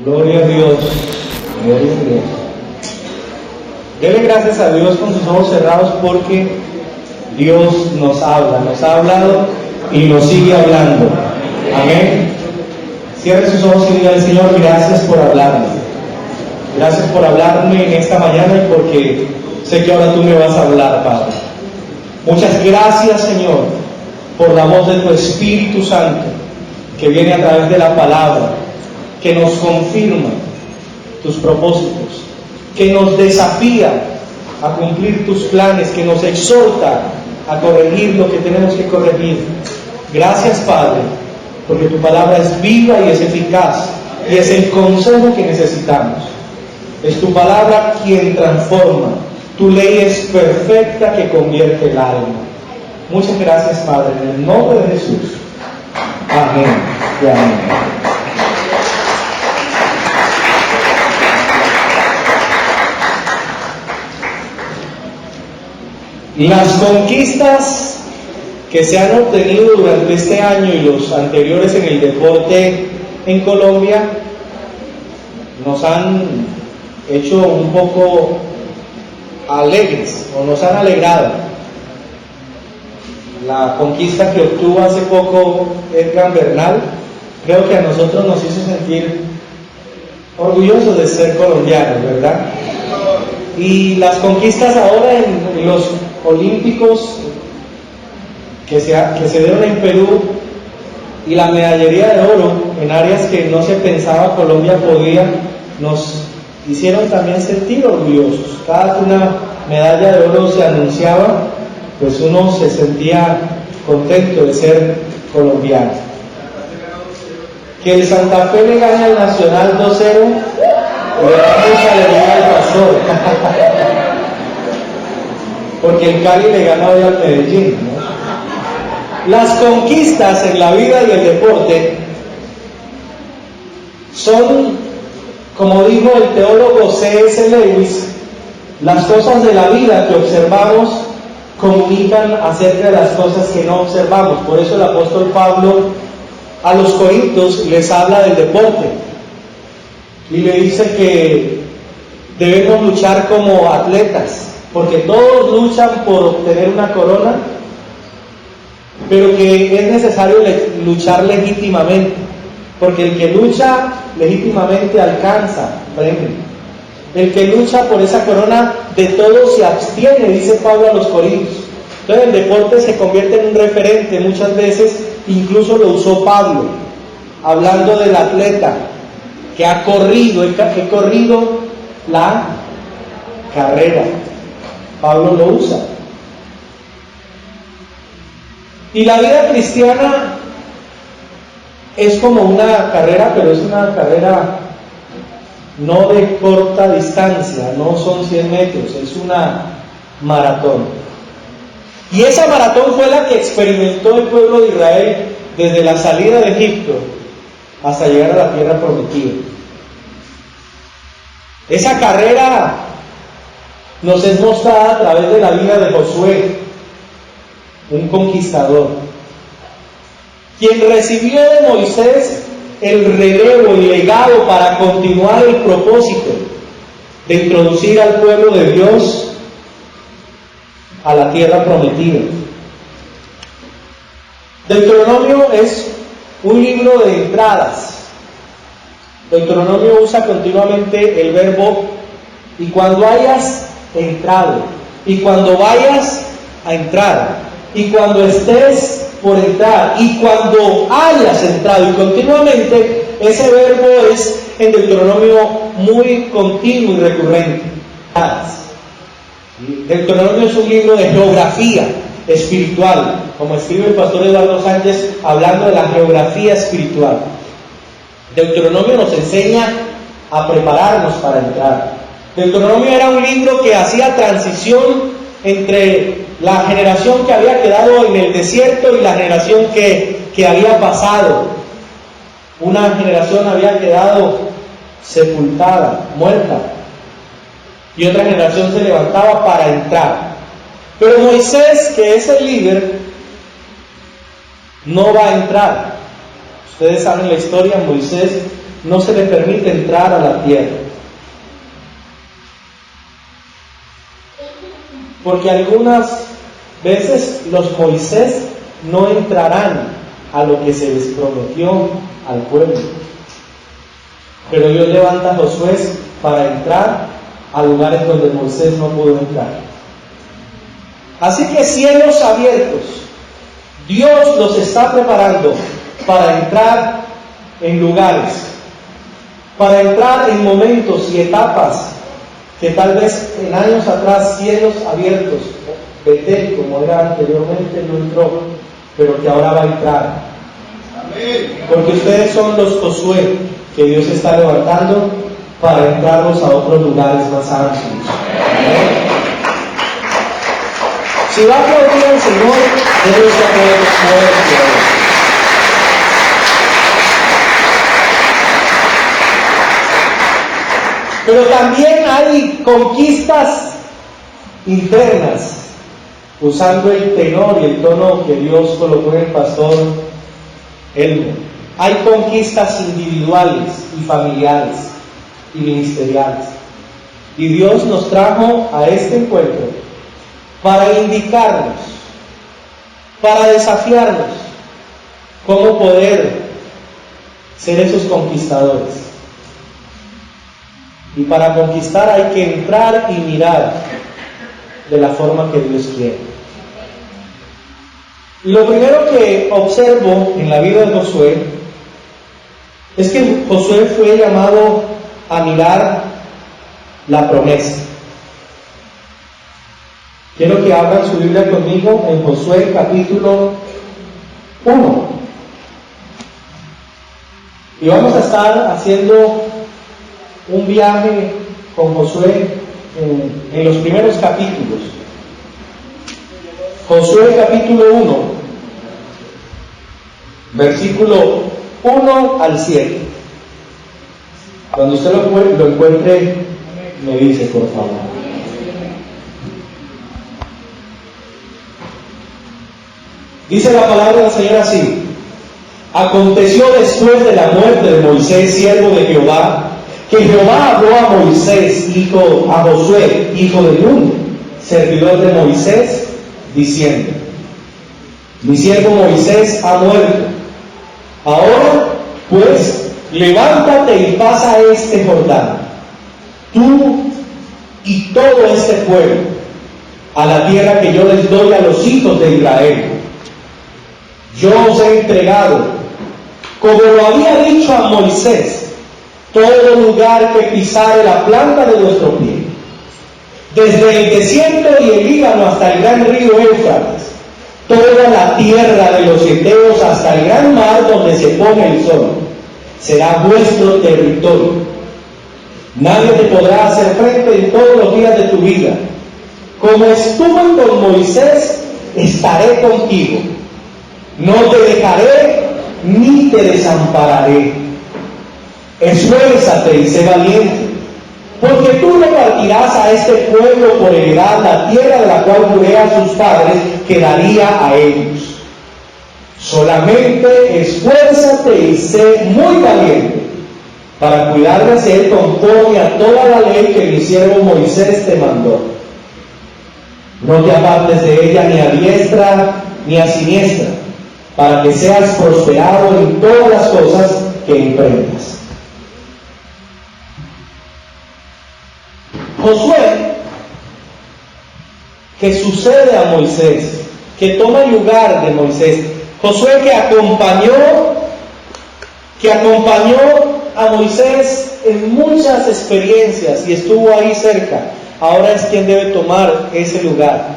Gloria a Dios. Gloria a Dios. Dele gracias a Dios con sus ojos cerrados porque Dios nos habla, nos ha hablado y nos sigue hablando. Amén. Cierre sus ojos y diga al Señor, gracias por hablarme. Gracias por hablarme en esta mañana y porque sé que ahora tú me vas a hablar, Padre. Muchas gracias, Señor, por la voz de tu Espíritu Santo que viene a través de la palabra, que nos confirma tus propósitos, que nos desafía a cumplir tus planes, que nos exhorta a corregir lo que tenemos que corregir. Gracias, Padre, porque tu palabra es viva y es eficaz y es el consejo que necesitamos. Es tu palabra quien transforma, tu ley es perfecta que convierte el alma. Muchas gracias, Padre, en el nombre de Jesús. Amén y amén. Las conquistas que se han obtenido durante este año y los anteriores en el deporte en Colombia nos han hecho un poco alegres o nos han alegrado. La conquista que obtuvo hace poco Edgar Bernal, creo que a nosotros nos hizo sentir orgullosos de ser colombianos, ¿verdad? Y las conquistas ahora en los Olímpicos que se dieron en Perú y la medallería de oro en áreas que no se pensaba Colombia podía, nos hicieron también sentir orgullosos. Cada que una medalla de oro se anunciaba, pues uno se sentía contento de ser colombiano. Que el Santa Fe le gane al Nacional 2-0, le da mucha alegría al pastor. Porque el Cali le gana hoy al Medellín, ¿no? Las conquistas en la vida y el deporte son, como dijo el teólogo C.S. Lewis, las cosas de la vida que observamos comunican acerca de las cosas que no observamos. Por eso el apóstol Pablo a los Corintios les habla del deporte y le dice que debemos luchar como atletas, porque todos luchan por obtener una corona, pero que es necesario luchar legítimamente, porque el que lucha legítimamente alcanza premio. El que lucha por esa corona de todo se abstiene, dice Pablo a los Corintios. Entonces el deporte se convierte en un referente muchas veces, incluso lo usó Pablo, hablando del atleta que ha corrido, he corrido la carrera. Pablo lo usa. Y la vida cristiana es como una carrera, pero es una carrera no de corta distancia, no son 100 metros, es una maratón. Y esa maratón fue la que experimentó el pueblo de Israel desde la salida de Egipto hasta llegar a la tierra prometida. Esa carrera nos es mostrada a través de la vida de Josué, un conquistador, quien recibió de Moisés el relevo y legado para continuar el propósito de introducir al pueblo de Dios a la tierra prometida. Deuteronomio es un libro de entradas. Deuteronomio usa continuamente el verbo y cuando hayas entrado, y cuando vayas a entrar, y cuando estés por entrar, y cuando hayas entrado, y continuamente ese verbo es en Deuteronomio muy continuo y recurrente. Deuteronomio es un libro de geografía espiritual, como escribe el pastor Eduardo Sánchez, hablando de la geografía espiritual. Deuteronomio nos enseña a prepararnos para entrar. Deuteronomio era un libro que hacía transición entre la generación que había quedado en el desierto y la generación que había pasado. Una generación había quedado sepultada, muerta, y otra generación se levantaba para entrar. Pero Moisés, que es el líder, no va a entrar. Ustedes saben la historia, Moisés no se le permite entrar a la tierra. Porque algunas veces los Moisés no entrarán a lo que se les prometió al pueblo. Pero Dios levanta a Josué para entrar a lugares donde Moisés no pudo entrar. Así que cielos abiertos, Dios los está preparando para entrar en lugares, para entrar en momentos y etapas que tal vez en años atrás cielos abiertos, Betel como era anteriormente no entró, pero que ahora va a entrar. Porque ustedes son los Josué que Dios está levantando para entrarlos a otros lugares más amplios. Si va a aplaudir al Señor, debe aplaudir. Pero también hay conquistas internas, usando el tenor y el tono que Dios colocó en el pastor Elmo. Hay conquistas individuales y familiares y ministeriales. Y Dios nos trajo a este encuentro para indicarnos, para desafiarnos cómo poder ser esos conquistadores. Y para conquistar hay que entrar y mirar de la forma que Dios quiere. Y lo primero que observo en la vida de Josué es que Josué fue llamado a mirar la promesa. Quiero que abran su Biblia conmigo en Josué capítulo 1. Y vamos a estar haciendo un viaje con Josué en los primeros capítulos. Josué capítulo 1, versículo 1 al 7. Cuando usted lo encuentre, me dice, por favor. Dice la palabra del Señor así: aconteció después de la muerte de Moisés, siervo de Jehová, que Jehová habló a Moisés, a Josué, hijo de Nun, servidor de Moisés, diciendo: mi siervo Moisés ha muerto. Ahora, pues, levántate y pasa este Jordán, tú y todo este pueblo, a la tierra que yo les doy a los hijos de Israel. Yo os he entregado, como lo había dicho a Moisés, todo lugar que pisare la planta de vuestro pie, desde el desierto y el Líbano hasta el gran río Éufrates, toda la tierra de los heteos hasta el gran mar donde se pone el sol, será vuestro territorio. Nadie te podrá hacer frente en todos los días de tu vida. Como estuve con Moisés, estaré contigo. No te dejaré ni te desampararé. Esfuérzate y sé valiente, porque tú repartirás a este pueblo por heredad la tierra de la cual juré a sus padres que daría a ellos. Solamente esfuérzate y sé muy valiente para cuidar de hacer conforme a toda la ley que mi siervo Moisés te mandó. No te apartes de ella ni a diestra ni a siniestra, para que seas prosperado en todas las cosas que emprendas. Josué, que sucede a Moisés, que toma el lugar de Moisés. Josué que acompañó a Moisés en muchas experiencias y estuvo ahí cerca. Ahora es quien debe tomar ese lugar.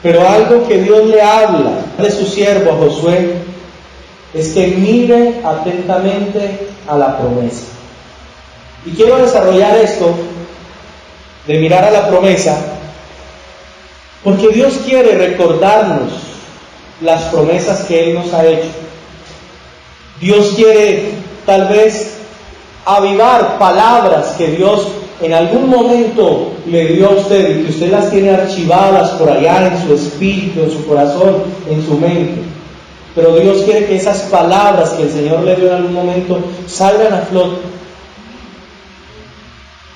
Pero algo que Dios le habla de su siervo a Josué es que mire atentamente a la promesa. Y quiero desarrollar esto de mirar a la promesa, porque Dios quiere recordarnos las promesas que Él nos ha hecho. Dios quiere tal vez avivar palabras que Dios en algún momento le dio a usted y que usted las tiene archivadas por allá en su espíritu, en su corazón, en su mente. pero Dios quiere que esas palabras que el Señor le dio en algún momento salgan a flote.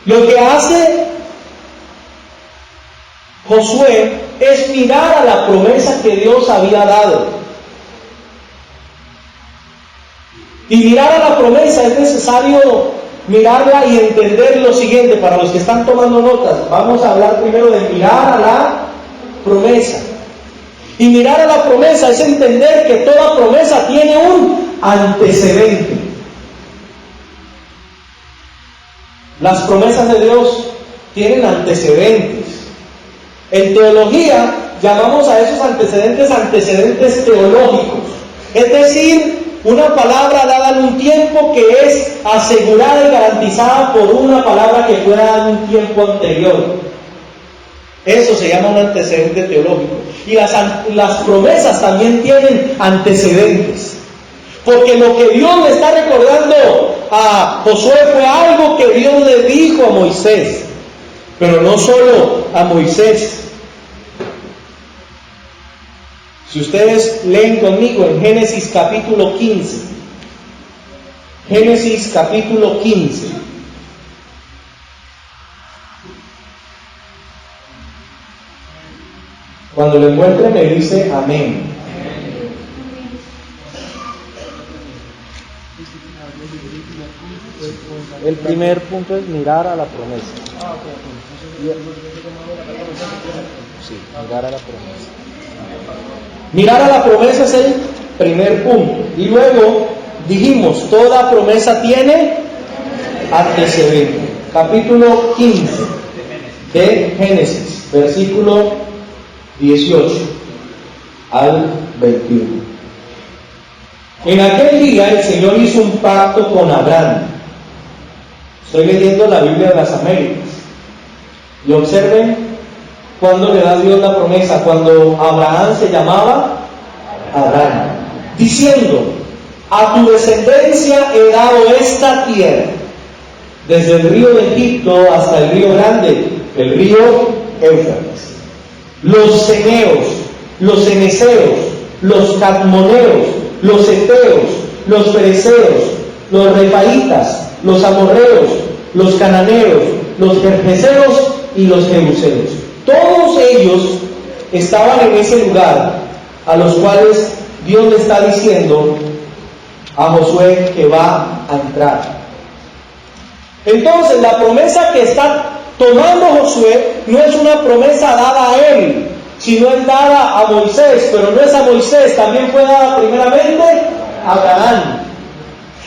Lo que hace Josué es mirar a la promesa que Dios había dado. Y mirar a la promesa es necesario mirarla y entender lo siguiente. Para los que están tomando notas, vamos a hablar primero de mirar a la promesa. Y mirar a la promesa es entender que toda promesa tiene un antecedente. Las promesas de Dios tienen antecedentes. En teología llamamos a esos antecedentes teológicos. Es decir, una palabra dada en un tiempo que es asegurada y garantizada por una palabra que fue dada en un tiempo anterior. Eso se llama un antecedente teológico. Y las promesas también tienen antecedentes. Porque lo que Dios le está recordando a Josué fue algo que Dios le dijo a Moisés. Pero no solo a Moisés. Si ustedes leen conmigo en Génesis capítulo 15. Génesis capítulo 15. Cuando lo encuentre me dice amén. El primer punto es mirar a la promesa. Sí, mirar a la promesa. Mirar a la promesa es el primer punto. Y luego dijimos, toda promesa tiene antecedente. Capítulo 15 de Génesis, versículo 18 al 21. En aquel día el Señor hizo un pacto con Abraham. Estoy leyendo la Biblia de las Américas. Y observen cuando le da Dios la promesa, cuando Abraham se llamaba Abraham, diciendo: a tu descendencia he dado esta tierra, desde el río de Egipto hasta el río grande, el río Éufrates, los ceneos, los ceneseos, los cadmoneos, los heteos, los fereceos, los refaitas, los amorreos, los cananeos, los gergeseos y los jebuseos. Todos ellos estaban en ese lugar, a los cuales Dios le está diciendo a Josué que va a entrar. Entonces, la promesa que está tomando Josué no es una promesa dada a él, sino es dada a Moisés, pero no es a Moisés, también fue dada primeramente a Abraham.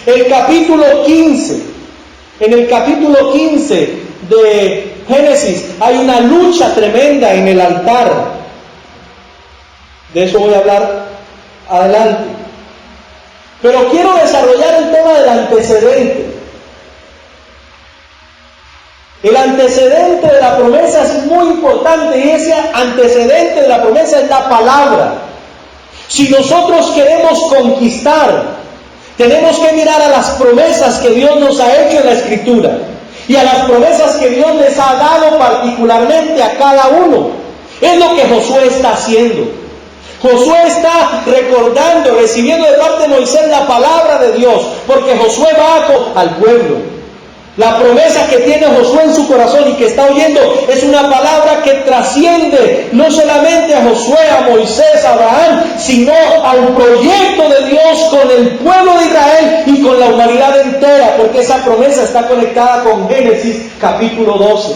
El capítulo 15, en el capítulo 15 de Génesis hay una lucha tremenda en el altar. De eso voy a hablar adelante. Pero quiero desarrollar el tema del antecedente. El antecedente de la promesa es muy importante y ese antecedente de la promesa es la palabra. Si nosotros queremos conquistar, tenemos que mirar a las promesas que Dios nos ha hecho en la Escritura y a las promesas que Dios les ha dado particularmente a cada uno. Es lo que Josué está haciendo. Josué está recordando, recibiendo de parte de Moisés la palabra de Dios, porque Josué va al pueblo. La promesa que tiene Josué en su corazón y que está oyendo es una palabra que trasciende no solamente a Josué, a Moisés, a Abraham, sino al proyecto de Dios con el pueblo de Israel y con la humanidad entera, porque esa promesa está conectada con Génesis capítulo 12.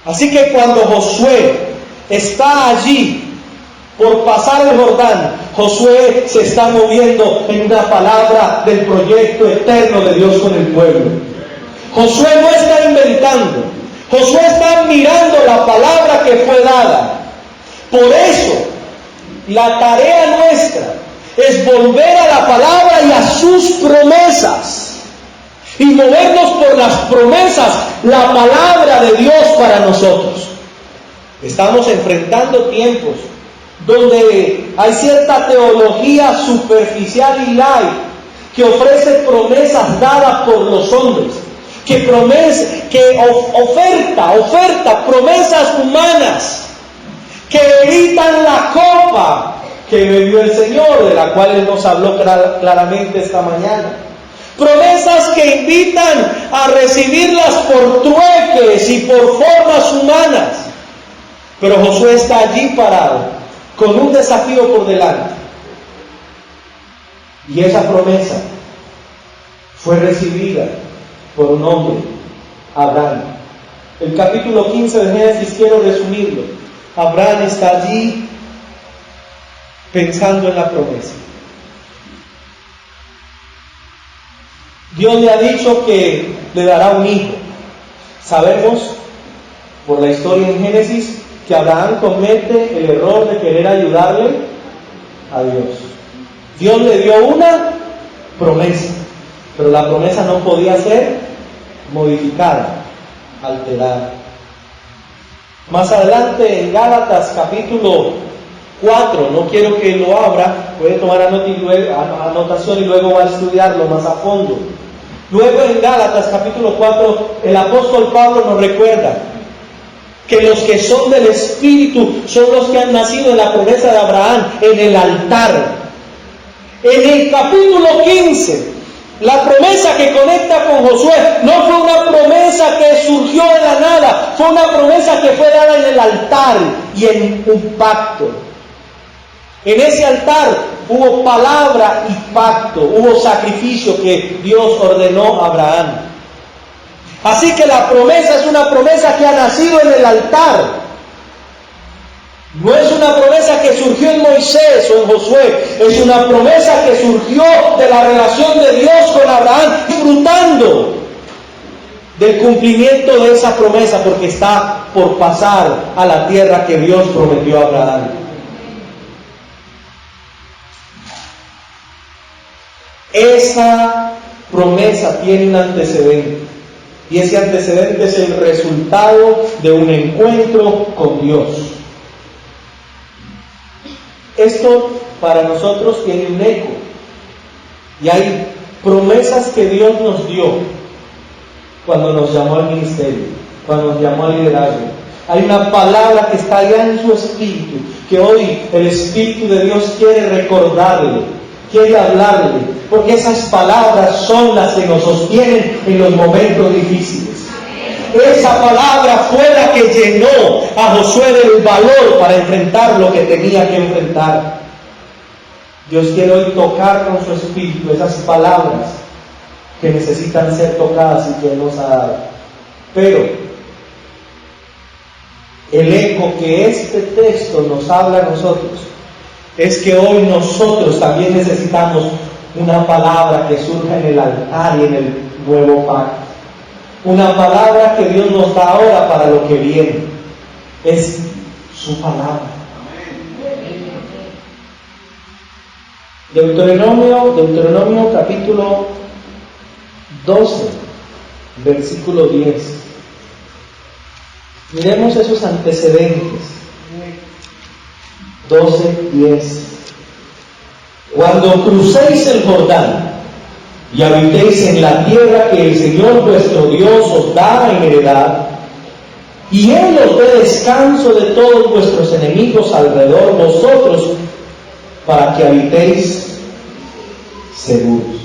Así que cuando Josué está allí por pasar el Jordán, Josué se está moviendo en una palabra del proyecto eterno de Dios con el pueblo. Josué no está inventando, Josué está mirando la palabra que fue dada. Por eso, la tarea nuestra es volver a la palabra y a sus promesas, y movernos por las promesas, la palabra de Dios para nosotros. Estamos enfrentando tiempos donde hay cierta teología superficial y light que ofrece promesas dadas por los hombres, que oferta promesas humanas que evitan la copa, que me dio el Señor, de la cual Él nos habló claramente esta mañana. Promesas que invitan a recibirlas por trueques y por formas humanas. Pero Josué está allí parado, con un desafío por delante. Y esa promesa fue recibida por un hombre, Abraham. El capítulo 15 de Génesis, quiero resumirlo. Abraham está allí pensando en la promesa. Dios le ha dicho que le dará un hijo. Sabemos por la historia en Génesis que Abraham comete el error de querer ayudarle a Dios. Dios le dio una promesa, pero la promesa no podía ser modificada, alterada. Más adelante en Gálatas capítulo 4, no quiero que lo abra, puede tomar anotación y luego va a estudiarlo más a fondo. Luego en Gálatas capítulo 4, el apóstol Pablo nos recuerda que los que son del Espíritu son los que han nacido en la promesa de Abraham, en el altar. En el capítulo 15, la promesa que conecta con Josué no fue una promesa que surgió de la nada, fue una promesa que fue dada en el altar y en un pacto. En ese altar hubo palabra y pacto, hubo sacrificio que Dios ordenó a Abraham. Así que la promesa es una promesa que ha nacido en el altar. No es una promesa que surgió en Moisés o en Josué, es una promesa que surgió de la relación de Dios con Abraham, disfrutando del cumplimiento de esa promesa, porque está por pasar a la tierra que Dios prometió a Abraham. Esa promesa tiene un antecedente, y ese antecedente es el resultado de un encuentro con Dios. Esto para nosotros tiene un eco, y hay promesas que Dios nos dio cuando nos llamó al ministerio, cuando nos llamó al liderazgo. Hay una palabra que está allá en su espíritu, que hoy el Espíritu de Dios quiere recordarle, quiere hablarle, porque esas palabras son las que nos sostienen en los momentos difíciles. Esa palabra fue la que llenó a Josué del valor para enfrentar lo que tenía que enfrentar. Dios quiere hoy tocar con su espíritu esas palabras que necesitan ser tocadas y que Él nos ha dado. Pero el eco que este texto nos habla a nosotros es que hoy nosotros también necesitamos una palabra que surja en el altar y en el nuevo pacto. Una palabra que Dios nos da ahora para lo que viene. Es su palabra. Deuteronomio capítulo 12, versículo 10. Miremos esos antecedentes. 12:10. Cuando crucéis el Jordán y habitéis en la tierra que el Señor vuestro Dios os da en heredad, y Él os dé descanso de todos vuestros enemigos alrededor vosotros, para que habitéis seguros.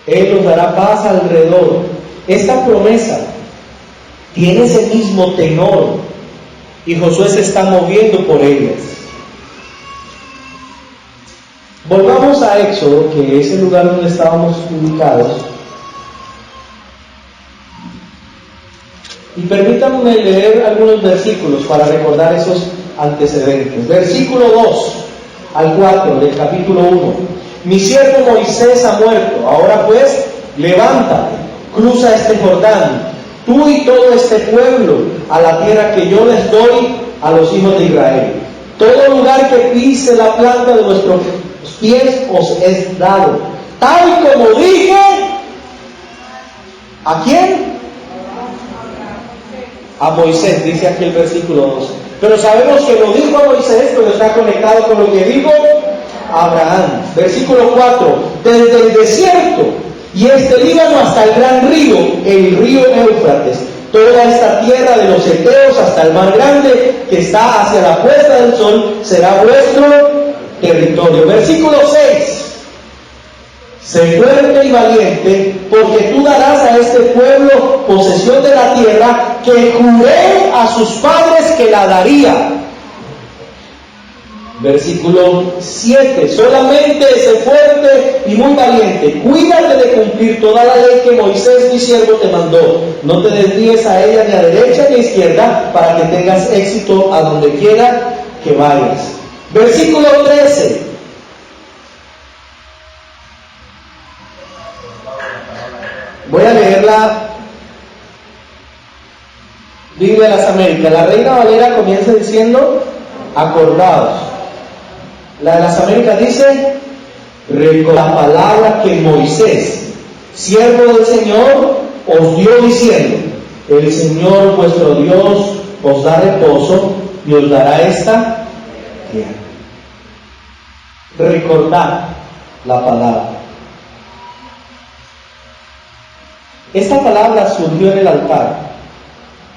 Él os dará paz alrededor. Esta promesa tiene ese mismo tenor, y Josué se está moviendo por ellas. Volvamos a Éxodo, que es el lugar donde estábamos ubicados, y permítanme leer algunos versículos para recordar esos antecedentes. Versículo 2 al 4 del capítulo 1. Mi siervo Moisés ha muerto, ahora pues, levántate, cruza este Jordán, tú y todo este pueblo, a la tierra que yo les doy a los hijos de Israel. Todo lugar que pise la planta de vuestros pies os es dado, tal como dije. ¿A quién? A Moisés, dice aquí el versículo 12. Pero sabemos que lo dijo a Moisés, pero está conectado con lo que dijo a Abraham. Versículo 4. Desde el desierto y este Líbano hasta el gran río, el río Éufrates, Toda esta tierra de los heteos hasta el mar grande que está hacia la puesta del sol será vuestro territorio. Versículo 6. Sé fuerte y valiente, porque tú darás a este pueblo posesión de la tierra que juré a sus padres que la daría. Versículo 7. Solamente sé fuerte y muy valiente. Cuídate de cumplir toda la ley que Moisés mi siervo te mandó. No te desvíes a ella ni a derecha ni a izquierda, para que tengas éxito a donde quiera que vayas. Versículo 13. Voy a leer la Biblia de las Américas. La Reina Valera comienza diciendo: acordaos. La de las Américas dice: la palabra que Moisés, siervo del Señor, os dio diciendo: el Señor vuestro Dios os da reposo y os dará esta tierra. Recordad la palabra. Esta palabra surgió en el altar,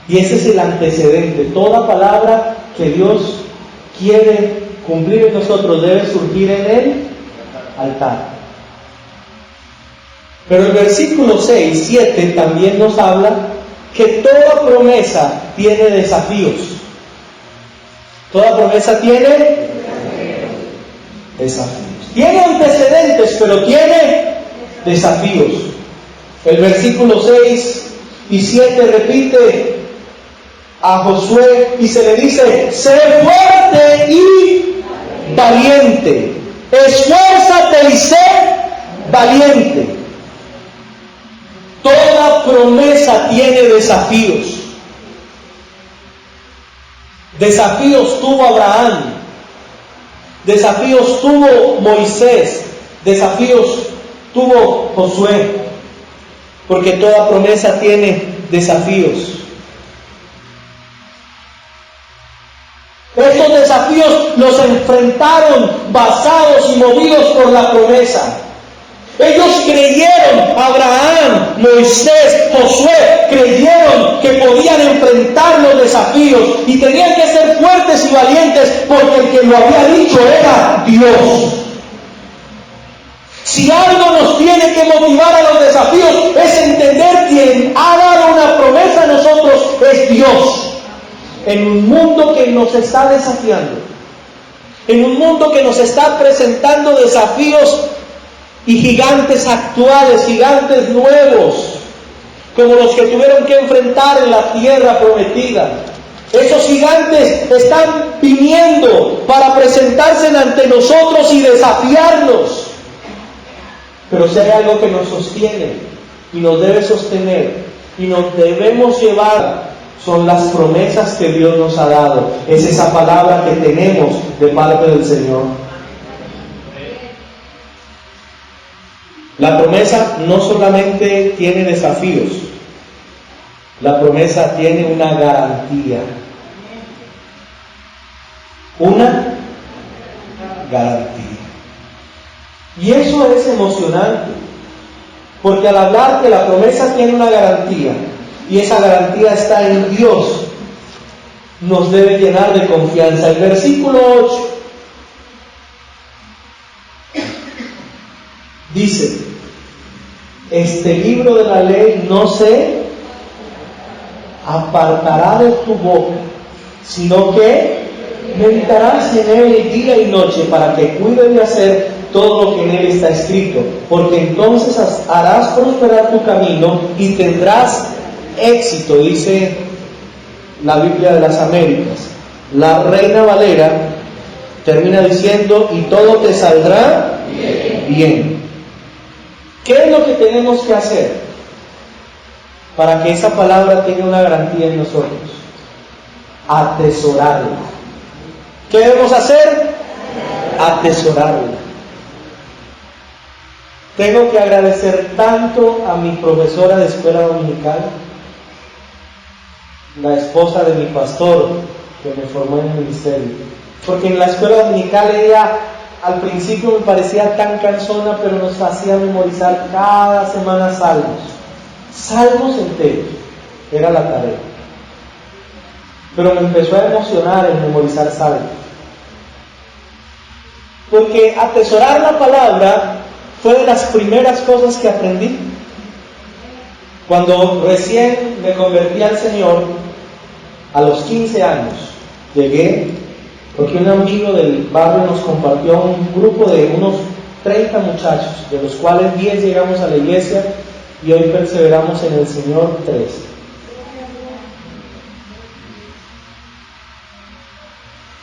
y ese es el antecedente. Toda palabra que Dios quiere cumplir en nosotros debe surgir en el altar. Pero el versículo 6, 7 también nos habla que toda promesa tiene desafíos. Toda promesa tiene desafíos. Tiene antecedentes, pero tiene desafíos. El versículo 6 y 7 repite a Josué y se le dice: sé fuerte y valiente, esfuérzate y sé valiente. Toda promesa tiene desafíos. Desafíos tuvo Abraham, desafíos tuvo Moisés, desafíos tuvo Josué, porque toda promesa tiene desafíos. Estos desafíos los enfrentaron basados y movidos por la promesa. Ellos creyeron, Abraham, Moisés, Josué, creyeron que podían enfrentar los desafíos y tenían que ser fuertes y valientes, porque el que lo había dicho era Dios. Si algo nos tiene que motivar a los desafíos es entender quien ha dado una promesa a nosotros es Dios. En un mundo que nos está desafiando, en un mundo que nos está presentando desafíos y gigantes actuales, gigantes nuevos, como los que tuvieron que enfrentar en la tierra prometida. Esos gigantes están viniendo para presentarse ante nosotros y desafiarnos. Pero si hay algo que nos sostiene y nos debe sostener y nos debemos llevar, son las promesas que Dios nos ha dado. Es esa palabra que tenemos de parte del Señor. La promesa no solamente tiene desafíos, la promesa tiene una garantía. Una garantía. Y eso es emocionante, porque al hablar que la promesa tiene una garantía, y esa garantía está en Dios, nos debe llenar de confianza. El versículo 8 dice: este libro de la ley no se apartará de tu boca, sino que meditarás en él día y noche, para que cuides de hacer todo lo que en él está escrito, porque entonces harás prosperar tu camino y tendrás éxito, dice la Biblia de las Américas. La Reina Valera termina diciendo: y todo te saldrá bien. ¿Qué es lo que tenemos que hacer para que esa palabra tenga una garantía en nosotros? Atesorarla. ¿Qué debemos hacer? Atesorarla. Tengo que agradecer tanto a mi profesora de escuela dominical, la esposa de mi pastor, que me formó en el ministerio. Porque en la escuela dominical ella al principio me parecía tan cansona, pero nos hacía memorizar cada semana salmos enteros. era la tarea. Pero me empezó a emocionar el memorizar salmos. Porque atesorar la palabra fue de las primeras cosas que aprendí. Cuando recién me convertí al Señor, a los 15 años, llegué, porque un amigo del barrio nos compartió un grupo de unos 30 muchachos, de los cuales 10 llegamos a la iglesia y hoy perseveramos en el Señor 3.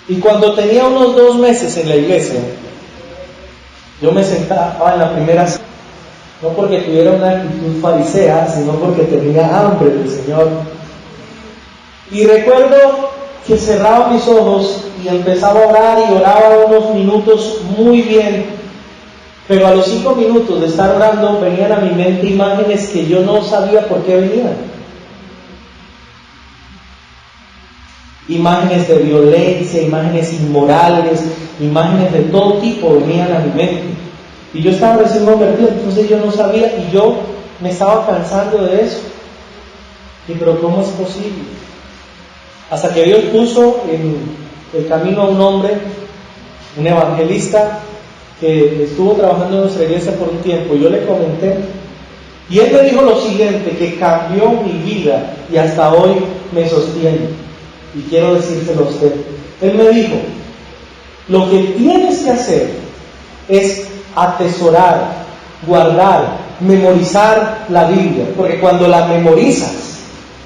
Y cuando tenía unos 2 meses en la iglesia, yo me sentaba en la primera, no porque tuviera una actitud farisea, sino porque tenía hambre del Señor. Y recuerdo que cerraba mis ojos y empezaba a orar y oraba unos minutos muy bien, pero a los 5 minutos de estar orando venían a mi mente imágenes que yo no sabía por qué venían. Imágenes de violencia, imágenes inmorales, imágenes de todo tipo venían a mi mente. Y yo estaba recién convertido, entonces yo no sabía y yo me estaba cansando de eso. Y pero ¿cómo es posible? Hasta que Dios puso en el camino a un hombre, un evangelista, que estuvo trabajando en nuestra iglesia por un tiempo, y yo le comenté, y él me dijo lo siguiente, que cambió mi vida y hasta hoy me sostiene. Y quiero decírselo a usted. Él me dijo, lo que tienes que hacer es atesorar, guardar, memorizar la Biblia, porque cuando la memorizas,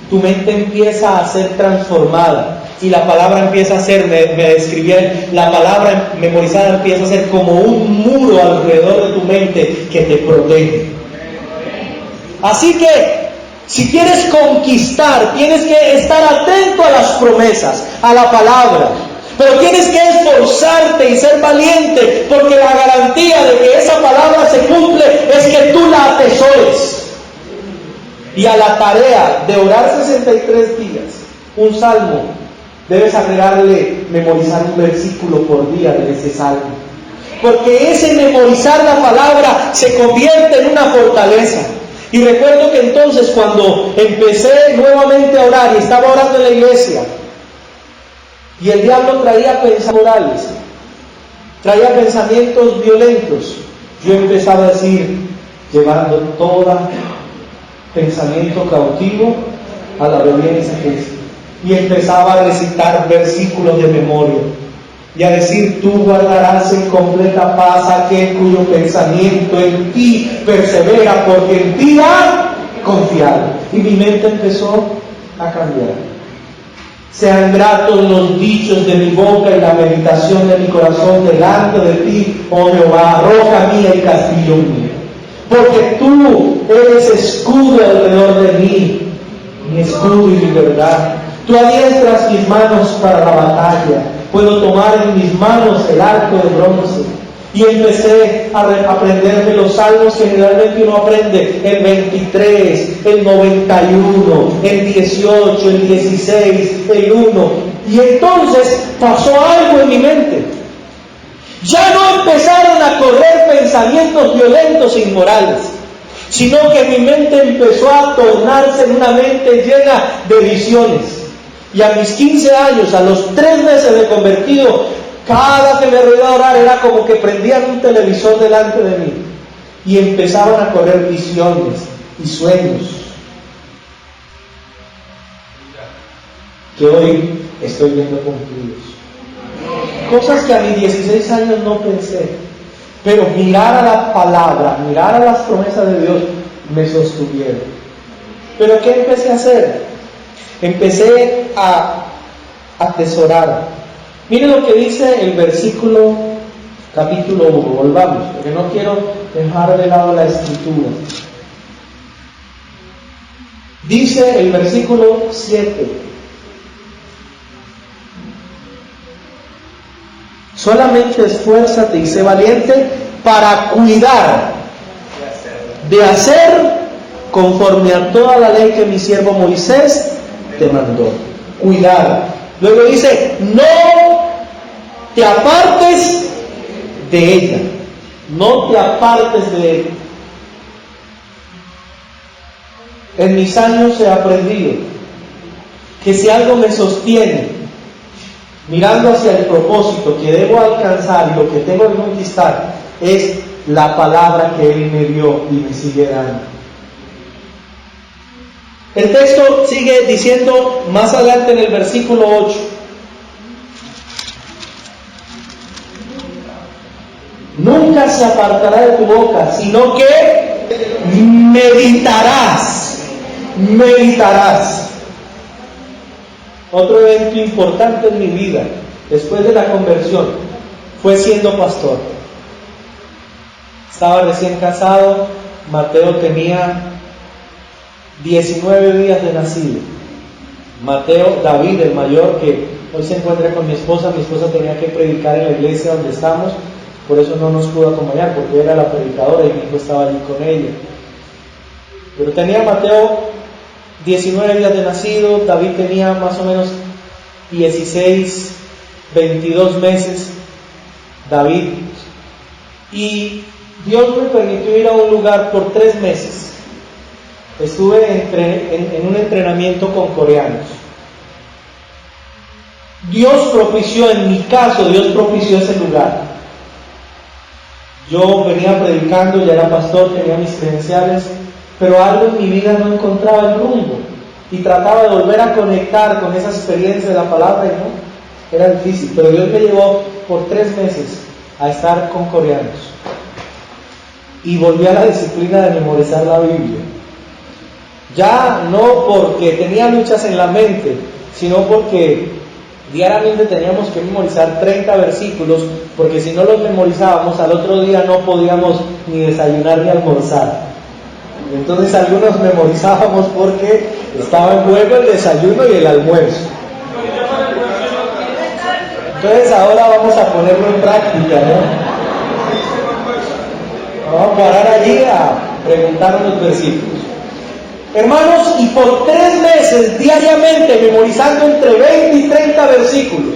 tu mente empieza a ser transformada y la palabra empieza a ser, me describieron, la palabra memorizada empieza a ser como un muro alrededor de tu mente que te protege. Así que, si quieres conquistar, tienes que estar atento a las promesas, a la palabra. Pero tienes que esforzarte y ser valiente, porque la garantía de que esa palabra se cumple es que tú la atesores. Y a la tarea de orar 63 días, un salmo, debes agregarle memorizar un versículo por día de ese salmo. Porque ese memorizar la palabra se convierte en una fortaleza. Y recuerdo que entonces cuando empecé nuevamente a orar y estaba orando en la iglesia, y el diablo traía pensamientos morales, traía pensamientos violentos, yo empezaba a decir, llevando todo pensamiento cautivo a la obediencia a Cristo. Y empezaba a recitar versículos de memoria y a decir, tú guardarás en completa paz aquel cuyo pensamiento en ti persevera, porque en ti ha confiado. Y mi mente empezó a cambiar. Sean gratos los dichos de mi boca y la meditación de mi corazón delante de ti, oh Jehová, roca mía y castillo mío. Porque tú eres escudo alrededor de mí, mi escudo y mi verdad. Tú adiestras mis manos para la batalla. Puedo tomar en mis manos el arco de bronce. Y empecé a aprenderme los salmos que generalmente uno aprende, el 23, el 91, el 18, el 16, el 1. Y entonces pasó algo en mi mente. Ya no empezaron a correr pensamientos violentos e inmorales, sino que mi mente empezó a tornarse en una mente llena de visiones. Y a mis 15 años, a los 3 meses de convertido, cada que me iba a orar era como que prendían un televisor delante de mí y empezaban a correr visiones y sueños que hoy estoy viendo cumplidos. Cosas que a mis 16 años no pensé, pero mirar a la palabra, mirar a las promesas de Dios me sostuvieron. ¿Pero qué empecé a hacer? Empecé a atesorar. Miren lo que dice el versículo capítulo 1, volvamos, porque no quiero dejar de lado la escritura. Dice el versículo 7: solamente esfuérzate y sé valiente para cuidar de hacer conforme a toda la ley que mi siervo Moisés te mandó. Cuidar. Luego dice, no te apartes de ella. No te apartes de ella. En mis años he aprendido que si algo me sostiene, mirando hacia el propósito que debo alcanzar y lo que tengo que conquistar, es la palabra que Él me dio y me sigue dando. El texto sigue diciendo más adelante en el versículo 8: nunca se apartará de tu boca, sino que meditarás. Otro evento importante en mi vida, después de la conversión, fue siendo pastor. Estaba recién casado, Mateo tenía 19 días de nacido. David, el mayor, que hoy se encuentra con mi esposa tenía que predicar en la iglesia donde estamos, por eso no nos pudo acompañar, porque era la predicadora y mi hijo estaba allí con ella. Pero tenía Mateo 19 días de nacido, David tenía más o menos 16, 22 meses, David, y Dios me permitió ir a un lugar por 3 meses. Estuve en un entrenamiento con coreanos. Dios propició ese lugar. Yo venía predicando, ya era pastor, tenía mis credenciales, pero algo en mi vida no encontraba el rumbo y trataba de volver a conectar con esa experiencia de la palabra y no, era difícil. Pero Dios me llevó por 3 meses a estar con coreanos y volví a la disciplina de memorizar la Biblia. Ya no porque tenía luchas en la mente, sino porque diariamente teníamos que memorizar 30 versículos, porque si no los memorizábamos al otro día no podíamos ni desayunar ni almorzar. Entonces algunos memorizábamos porque estaba en juego el desayuno y el almuerzo. Entonces ahora vamos a ponerlo en práctica, ¿no? Vamos a parar allí a preguntar unos versículos. Hermanos, y por 3 meses diariamente memorizando entre 20 y 30 versículos,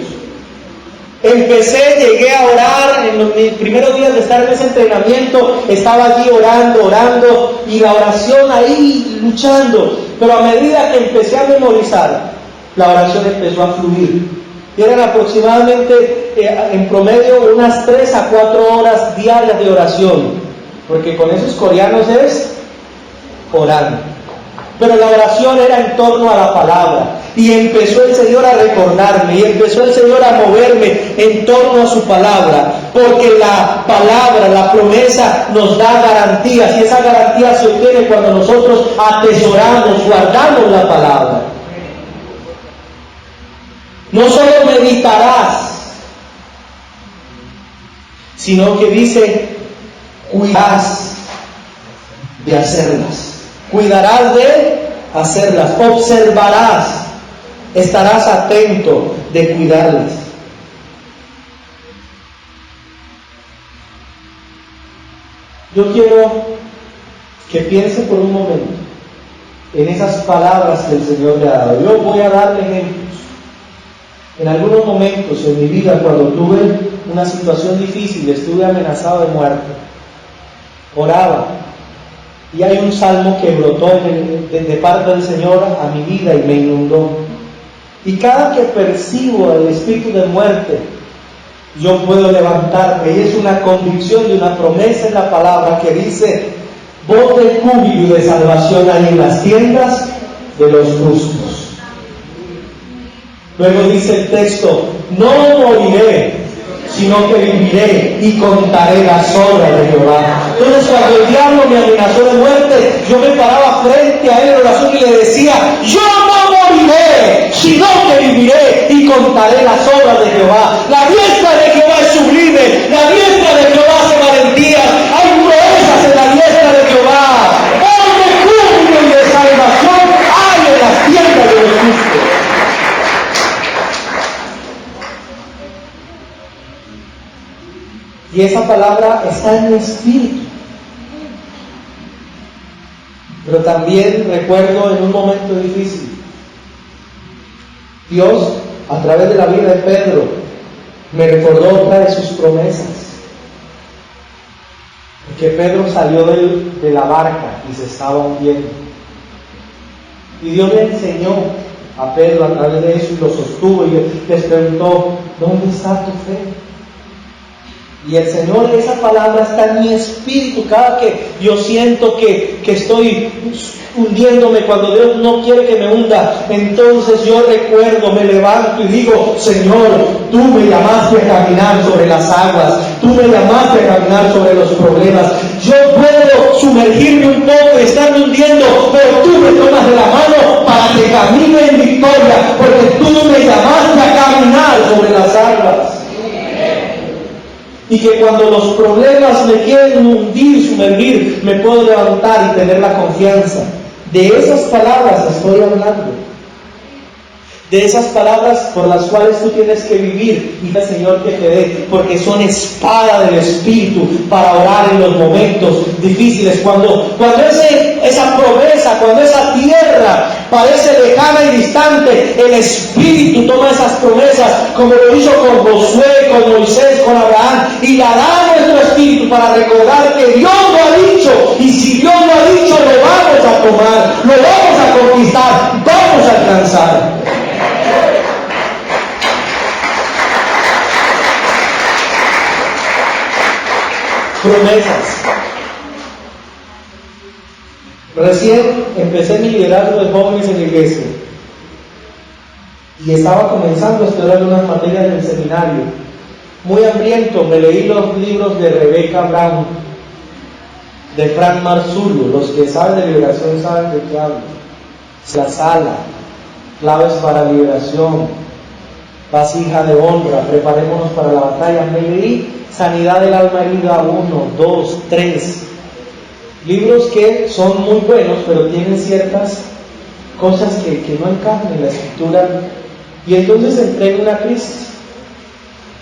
llegué a orar. En mis primeros días de estar en ese entrenamiento estaba allí orando, y la oración ahí luchando, pero a medida que empecé a memorizar, la oración empezó a fluir, y eran aproximadamente en promedio unas 3 a 4 horas diarias de oración, porque con esos coreanos es orando. Pero la oración era en torno a la palabra, y empezó el Señor a recordarme, y empezó el Señor a moverme en torno a su palabra, porque la palabra, la promesa nos da garantías, y esa garantía se obtiene cuando nosotros atesoramos, guardamos la palabra. No solo meditarás, sino que dice, cuidarás de hacerlas. Cuidarás de hacerlas, observarás, estarás atento de cuidarlas. Yo quiero que piense por un momento en esas palabras que el Señor le ha dado. Yo voy a darle ejemplos. En algunos momentos en mi vida, cuando tuve una situación difícil, estuve amenazado de muerte, oraba. Y hay un salmo que brotó de parte del Señor a mi vida y me inundó. Y cada que percibo el espíritu de muerte, yo puedo levantarme. Y es una convicción de una promesa en la palabra que dice: voz de júbilo y de salvación hay en las tiendas de los justos. Luego dice el texto: no moriré, sino que viviré y contaré las obras de Jehová. Entonces, cuando el diablo me amenazó de muerte, yo me paraba frente a él en oración y le decía: yo no moriré, sino que viviré y contaré las obras de Jehová. La diestra de Jehová es sublime, la diestra de Jehová hace valentías, hay proezas en la diestra de Jehová. Voz de júbilo y de salvación hay en las tiendas de los justos. Y esa palabra está en mi espíritu. Pero también recuerdo en un momento difícil, Dios, a través de la vida de Pedro, me recordó otra de sus promesas. Porque Pedro salió de la barca y se estaba hundiendo. Y Dios le enseñó a Pedro a través de eso y lo sostuvo y les preguntó, ¿dónde está tu fe? Y el Señor, esa palabra está en mi espíritu. Cada que yo siento que estoy hundiéndome, cuando Dios no quiere que me hunda, entonces yo recuerdo, me levanto y digo, Señor, tú me llamaste a caminar sobre las aguas, tú me llamaste a caminar sobre los problemas. Yo puedo sumergirme un poco y estarme hundiendo, pero tú me tomas de la mano para que camine en victoria, porque tú me llamaste a caminar sobre las aguas. Y que cuando los problemas me quieren hundir, sumergir, me puedo levantar y tener la confianza. De esas palabras estoy hablando. De esas palabras por las cuales tú tienes que vivir y el Señor que te dé, porque son espada del Espíritu para orar en los momentos difíciles. Cuando esa promesa, cuando esa tierra parece lejana y distante, el Espíritu toma esas promesas, como lo hizo con Josué, con Moisés, con Abraham, y la da a nuestro espíritu para recordar que Dios lo ha dicho, y si Dios lo ha dicho, lo vamos a tomar, lo vamos a conquistar, vamos a alcanzar. Promesas. Recién empecé mi liderazgo de jóvenes en la iglesia y estaba comenzando a estudiar unas materias del seminario. Muy hambriento, me leí los libros de Rebecca Brown, de Frank Marzullo. Los que saben de liberación saben de qué hablo. La sala, claves para liberación, vasija de honra, preparémonos para la batalla. Me leí Sanidad del alma herida 1, 2, 3. Libros que son muy buenos, pero tienen ciertas cosas que no encajan en la escritura. Y entonces entré en una crisis,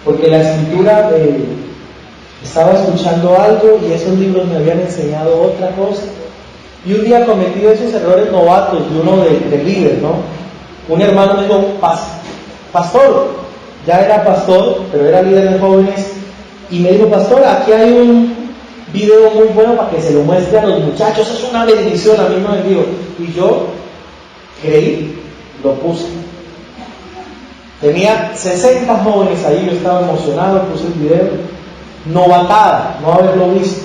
porque la escritura estaba escuchando algo y esos libros me habían enseñado otra cosa. Y un día cometí esos errores novatos de uno de líder, ¿no? Un hermano me dijo, pastor, ya era pastor, pero era líder de jóvenes, y me dijo, pastor, aquí hay un video muy bueno para que se lo muestre a los muchachos, es una bendición, a mí no me dijo. Y yo creí, lo puse. Tenía 60 jóvenes ahí, yo estaba emocionado, puse el video, novatada, no haberlo visto.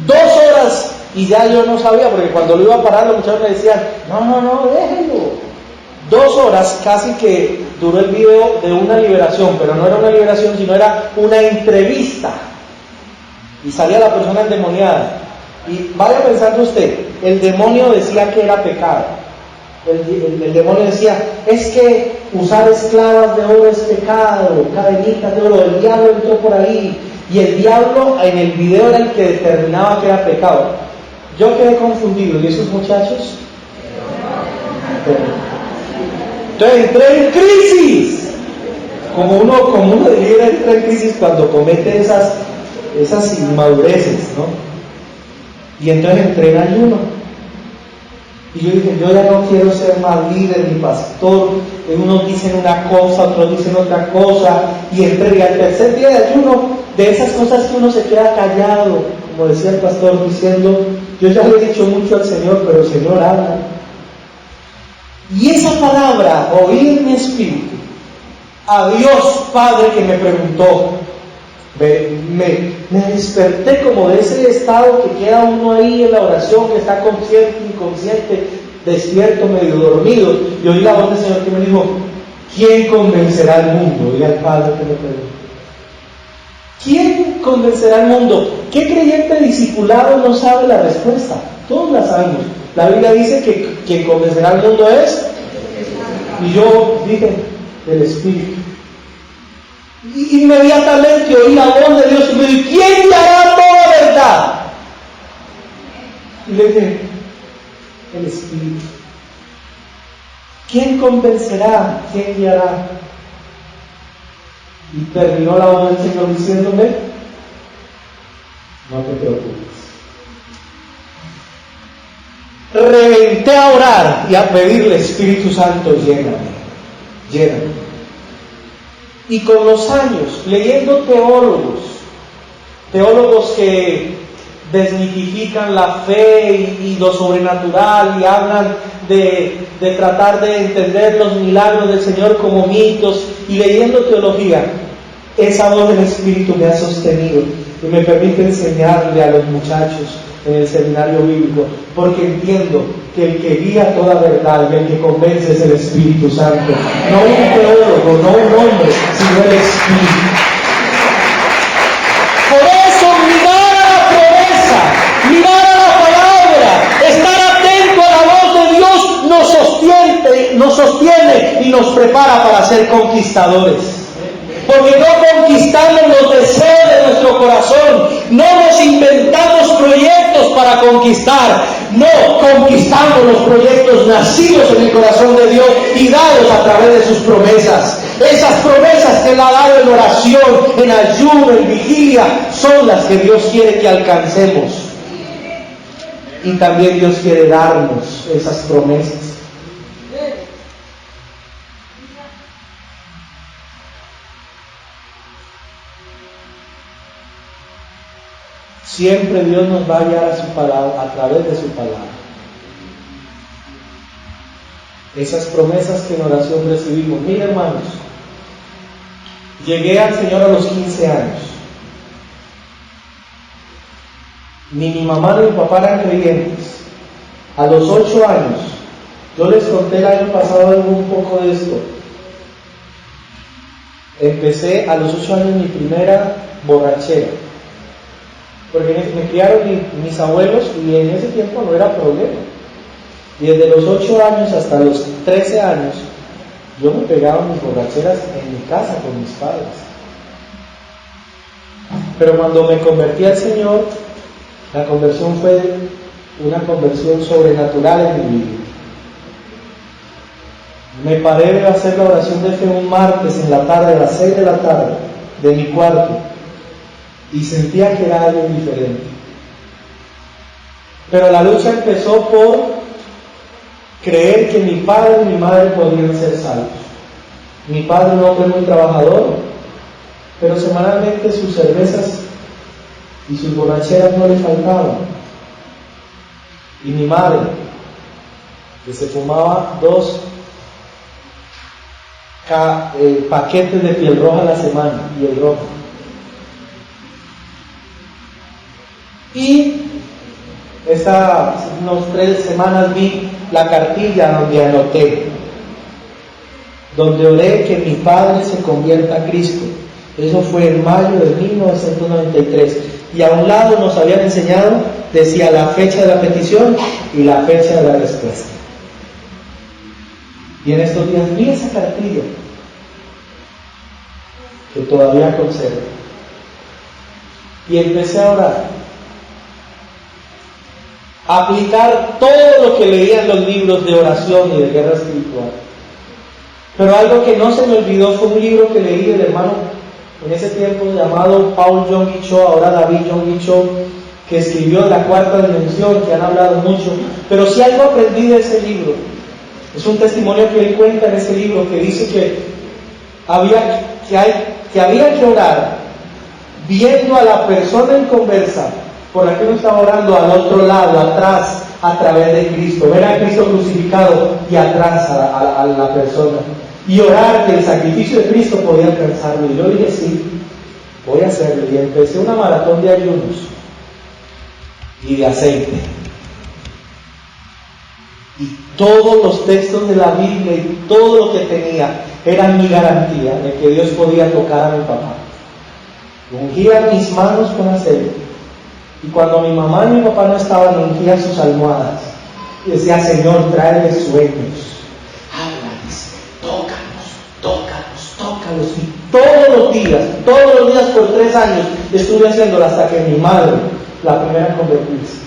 2 horas y ya yo no sabía, porque cuando lo iba a parar los muchachos me decían, no, déjenlo. 2 horas casi que duró el video de una liberación, pero no era una liberación, sino era una entrevista. Y salía la persona endemoniada. Y vaya pensando usted, el demonio decía que era pecado. El demonio decía, es que usar esclavas de oro es pecado, cadenitas de oro, el diablo entró por ahí. Y el diablo en el video era el que determinaba que era pecado. Yo quedé confundido, ¿y esos muchachos? Entonces entré en crisis, como uno de líder entra en crisis cuando comete esas inmadureces, ¿no? Y entonces entré en ayuno. Y yo dije, yo ya no quiero ser más líder ni pastor. Unos dicen una cosa, otros dicen otra cosa. Y entré, y al tercer día de ayuno, de esas cosas que uno se queda callado, como decía el pastor, diciendo, yo ya le he dicho mucho al Señor, pero el Señor habla. Y esa palabra, oí en mi espíritu a Dios Padre que me preguntó, me desperté como de ese estado que queda uno ahí en la oración, que está consciente, inconsciente, despierto, medio dormido, y oí la voz del Señor que me dijo, ¿quién convencerá al mundo? Y al Padre que me preguntó, ¿quién convencerá al mundo? ¿Qué creyente discipulado no sabe la respuesta? Todos la sabemos. La Biblia dice que quien convencerá al mundo es, y yo dije, el Espíritu. Y inmediatamente oí la voz de Dios y me dijo, ¿quién te hará toda verdad? Y le dije, el Espíritu. ¿Quién convencerá? ¿Quién guiará? Y terminó la voz del Señor diciéndome, no te preocupes. Reventé a orar y a pedirle, Espíritu Santo, lléname. Y con los años, leyendo teólogos que desmitifican la fe y lo sobrenatural y hablan de tratar de entender los milagros del Señor como mitos y leyendo teología. Esa voz del Espíritu me ha sostenido y me permite enseñarle a los muchachos en el seminario bíblico, porque entiendo que el que guía toda verdad y el que convence es el Espíritu Santo, no un teólogo, no un hombre, sino el Espíritu. Por eso mirar a la promesa, mirar a la palabra, estar atento a la voz de Dios nos sostiene y nos prepara para ser conquistadores. Porque no conquistamos los deseos de nuestro corazón, no nos inventamos proyectos para conquistar, no, conquistamos los proyectos nacidos en el corazón de Dios y dados a través de sus promesas. Esas promesas que Él ha dado en oración, en ayuno, en vigilia, son las que Dios quiere que alcancemos. Y también Dios quiere darnos esas promesas. Siempre Dios nos va a guiar a su palabra, a través de su palabra. Esas promesas que en oración recibimos. Mira, hermanos, llegué al Señor a los 15 años. Ni mi mamá ni mi papá eran creyentes. A los 8 años, yo les conté el año pasado un poco de esto. Empecé a los 8 años mi primera borrachera. Porque me criaron mis abuelos y en ese tiempo no era problema. Y desde los 8 años hasta los 13 años, yo me pegaba mis borracheras en mi casa con mis padres. Pero cuando me convertí al Señor, la conversión fue una conversión sobrenatural en mi vida. Me paré de hacer la oración de fe un martes en la tarde, a las 6 de la tarde, de mi cuarto. Y sentía que era algo diferente. Pero la lucha empezó por creer que mi padre y mi madre podían ser salvos. Mi padre, un hombre muy trabajador, pero semanalmente sus cervezas y sus borracheras no le faltaban. Y mi madre, que se fumaba 2 paquetes de piel roja a la semana, y el rojo. Y unas 3 semanas vi la cartilla donde anoté, donde oré que mi padre se convierta a Cristo. Eso fue en mayo de 1993. Y a un lado nos habían enseñado, decía la fecha de la petición y la fecha de la respuesta. Y en estos días vi esa cartilla, que todavía conservo. Y empecé a orar. Aplicar todo lo que leía en los libros de oración y de guerra espiritual. Pero algo que no se me olvidó fue un libro que leí del hermano en ese tiempo llamado Paul Yonggi Cho, ahora David Yonggi Cho, que escribió de la cuarta dimensión, que han hablado mucho. Pero si algo aprendí de ese libro, es un testimonio que él cuenta en ese libro, que dice que había que orar viendo a la persona en conversa por la que uno estaba orando al otro lado, atrás, a través de Cristo, ver a Cristo crucificado y atrás a la persona, y orar que el sacrificio de Cristo podía alcanzarlo. Y yo dije, sí, voy a hacerlo. Y empecé una maratón de ayunos y de aceite. Y todos los textos de la Biblia y todo lo que tenía eran mi garantía de que Dios podía tocar a mi papá. Ungía mis manos con aceite. Y cuando mi mamá y mi papá no estaban, ungía sus almohadas. Y decía, Señor, tráele sueños. Háblales, tócalos. Y todos los días por 3 años estuve haciéndolo hasta que mi madre, la primera en convertirse,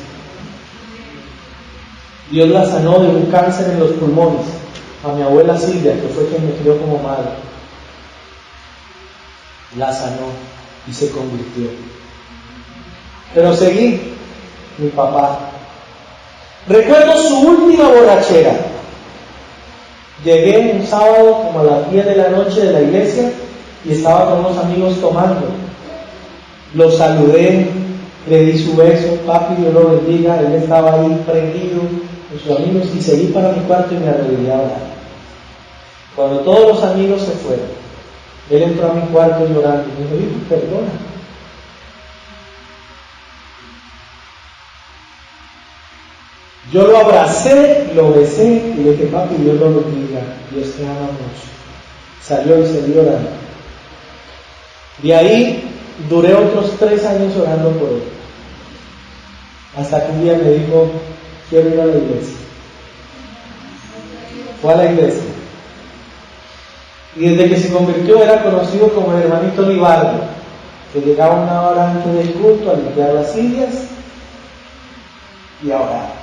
Dios la sanó de un cáncer en los pulmones. A mi abuela Silvia, que fue quien me crió como madre, la sanó y se convirtió. Pero seguí, mi papá. Recuerdo su última borrachera. Llegué un sábado como a las 10 de la noche de la iglesia y estaba con unos amigos tomando. Los saludé, le di su beso, papi, Dios lo bendiga. Él estaba ahí prendido con sus amigos y seguí para mi cuarto y me arrodillé a orar. Cuando todos los amigos se fueron, él entró a mi cuarto llorando y me dijo, hijo, perdona. Yo lo abracé, lo besé y le dije, papi, Dios lo bendiga, Dios te ama mucho. Salió y seguí orando. De ahí duré otros 3 años orando por él. Hasta que un día me dijo, quiero ir a la iglesia. Fue a la iglesia. Y desde que se convirtió era conocido como el hermanito Libardo, que llegaba 1 hora antes del culto a limpiar las sillas y a orar.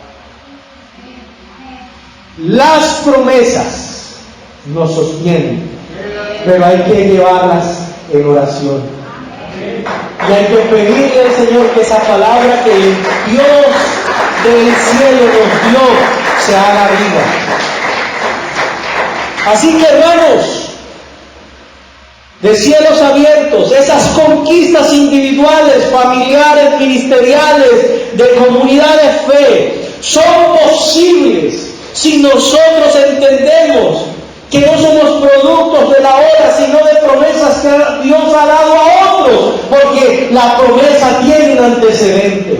Las promesas nos sostienen, pero hay que llevarlas en oración. Y hay que pedirle al Señor que esa palabra que el Dios del cielo nos dio se haga vida. Así que, hermanos, de cielos abiertos, esas conquistas individuales, familiares, ministeriales, de comunidad de fe, son posibles si nosotros entendemos que no somos productos de la hora, sino de promesas que Dios ha dado a otros, porque la promesa tiene un antecedente.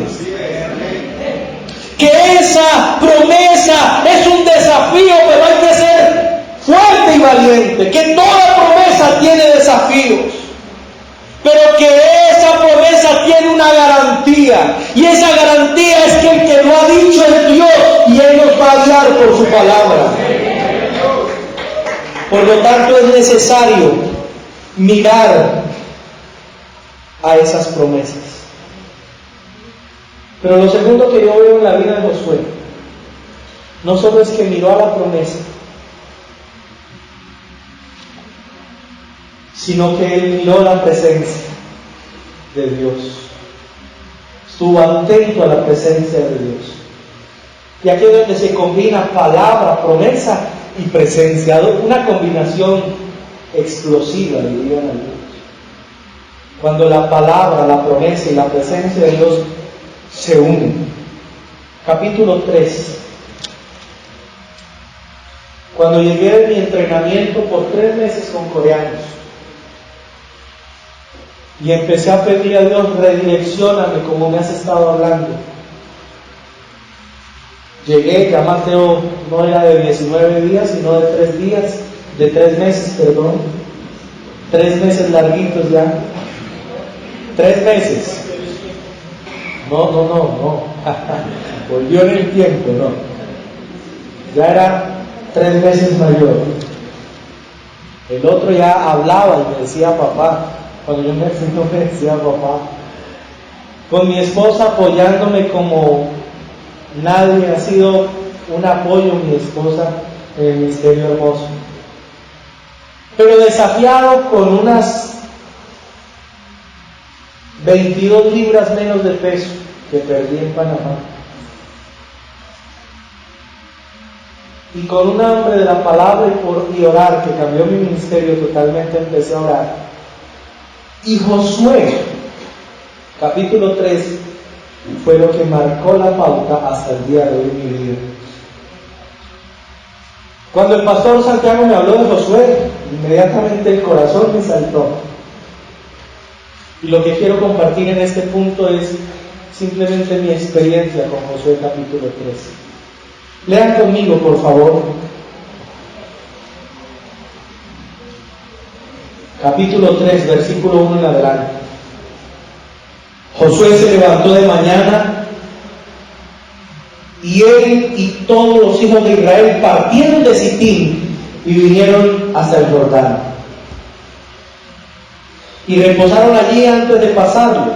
Que esa promesa es un desafío, pero hay que ser fuerte y valiente, que toda promesa tiene desafíos, pero que esa promesa tiene una garantía, y esa garantía es que el que lo ha dicho es Dios, y Él nos va a guiar por su palabra. Por lo tanto, es necesario mirar a esas promesas. Pero lo segundo que yo veo en la vida de Josué, no solo es que miró a la promesa, sino que él miró la presencia de Dios. Estuvo atento a la presencia de Dios. Y aquí es donde se combina palabra, promesa y presencia. Una combinación explosiva, dirían algunos. Cuando la palabra, la promesa y la presencia de Dios se unen. Capítulo 3. Cuando llegué de mi entrenamiento por 3 meses con coreanos, y empecé a pedir a Dios, redireccióname como me has estado hablando. Llegué, ya Mateo no era de 19 días, sino de 3 días, de 3 meses, perdón. 3 meses larguitos ya. 3 meses. No. Volvió en el tiempo, no. Ya era 3 meses mayor. El otro ya hablaba y me decía papá. Cuando yo me decía papá, con mi esposa apoyándome como nadie, ha sido un apoyo mi esposa en el ministerio hermoso, pero desafiado con unas 22 libras menos de peso que perdí en Panamá, y con un hambre de la palabra y orar que cambió mi ministerio totalmente. Empecé a orar. Y Josué, capítulo 3, fue lo que marcó la pauta hasta el día de hoy en mi vida. Cuando el pastor Santiago me habló de Josué, inmediatamente el corazón me saltó. Y lo que quiero compartir en este punto es simplemente mi experiencia con Josué capítulo 3. Lean conmigo, por favor. Capítulo 3, versículo 1 en adelante. Josué se levantó de mañana, y él y todos los hijos de Israel partieron de Sittim y vinieron hasta el Jordán. Y reposaron allí antes de pasarlo.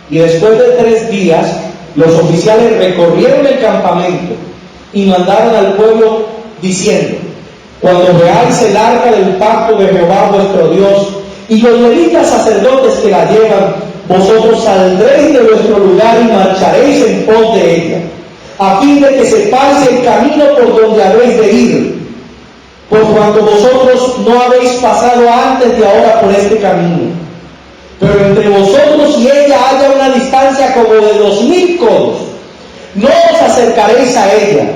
Y después de 3 días, los oficiales recorrieron el campamento y mandaron al pueblo diciendo: cuando veáis el arca del pacto de Jehová vuestro Dios y los levitas sacerdotes que la llevan, vosotros saldréis de vuestro lugar y marcharéis en pos de ella, a fin de que sepáis el camino por donde habéis de ir, por cuanto vosotros no habéis pasado antes de ahora por este camino. Pero entre vosotros y ella haya una distancia como de 2000 codos. No os acercaréis a ella.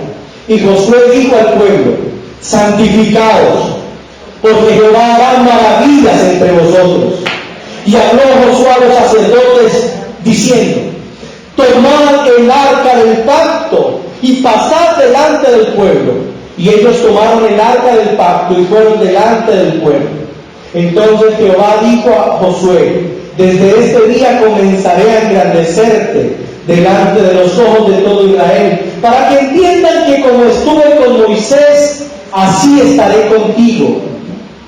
Y Josué dijo al pueblo: santificaos, porque Jehová hará maravillas entre vosotros. Y habló Josué a los sacerdotes diciendo: tomad el arca del pacto y pasad delante del pueblo. Y ellos tomaron el arca del pacto y fueron delante del pueblo. Entonces Jehová dijo a Josué: desde este día comenzaré a engrandecerte delante de los ojos de todo Israel, para que entiendan que como estuve con Moisés, así estaré contigo.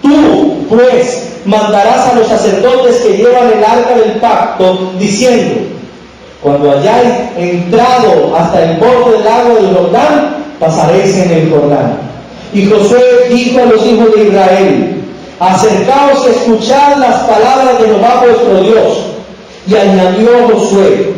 Tú, pues, mandarás a los sacerdotes que llevan el arca del pacto, diciendo: cuando hayáis entrado hasta el borde del lago del Jordán, pasaréis en el Jordán. Y Josué dijo a los hijos de Israel: acercaos y escuchad las palabras de Jehová vuestro Dios. Y añadió Josué: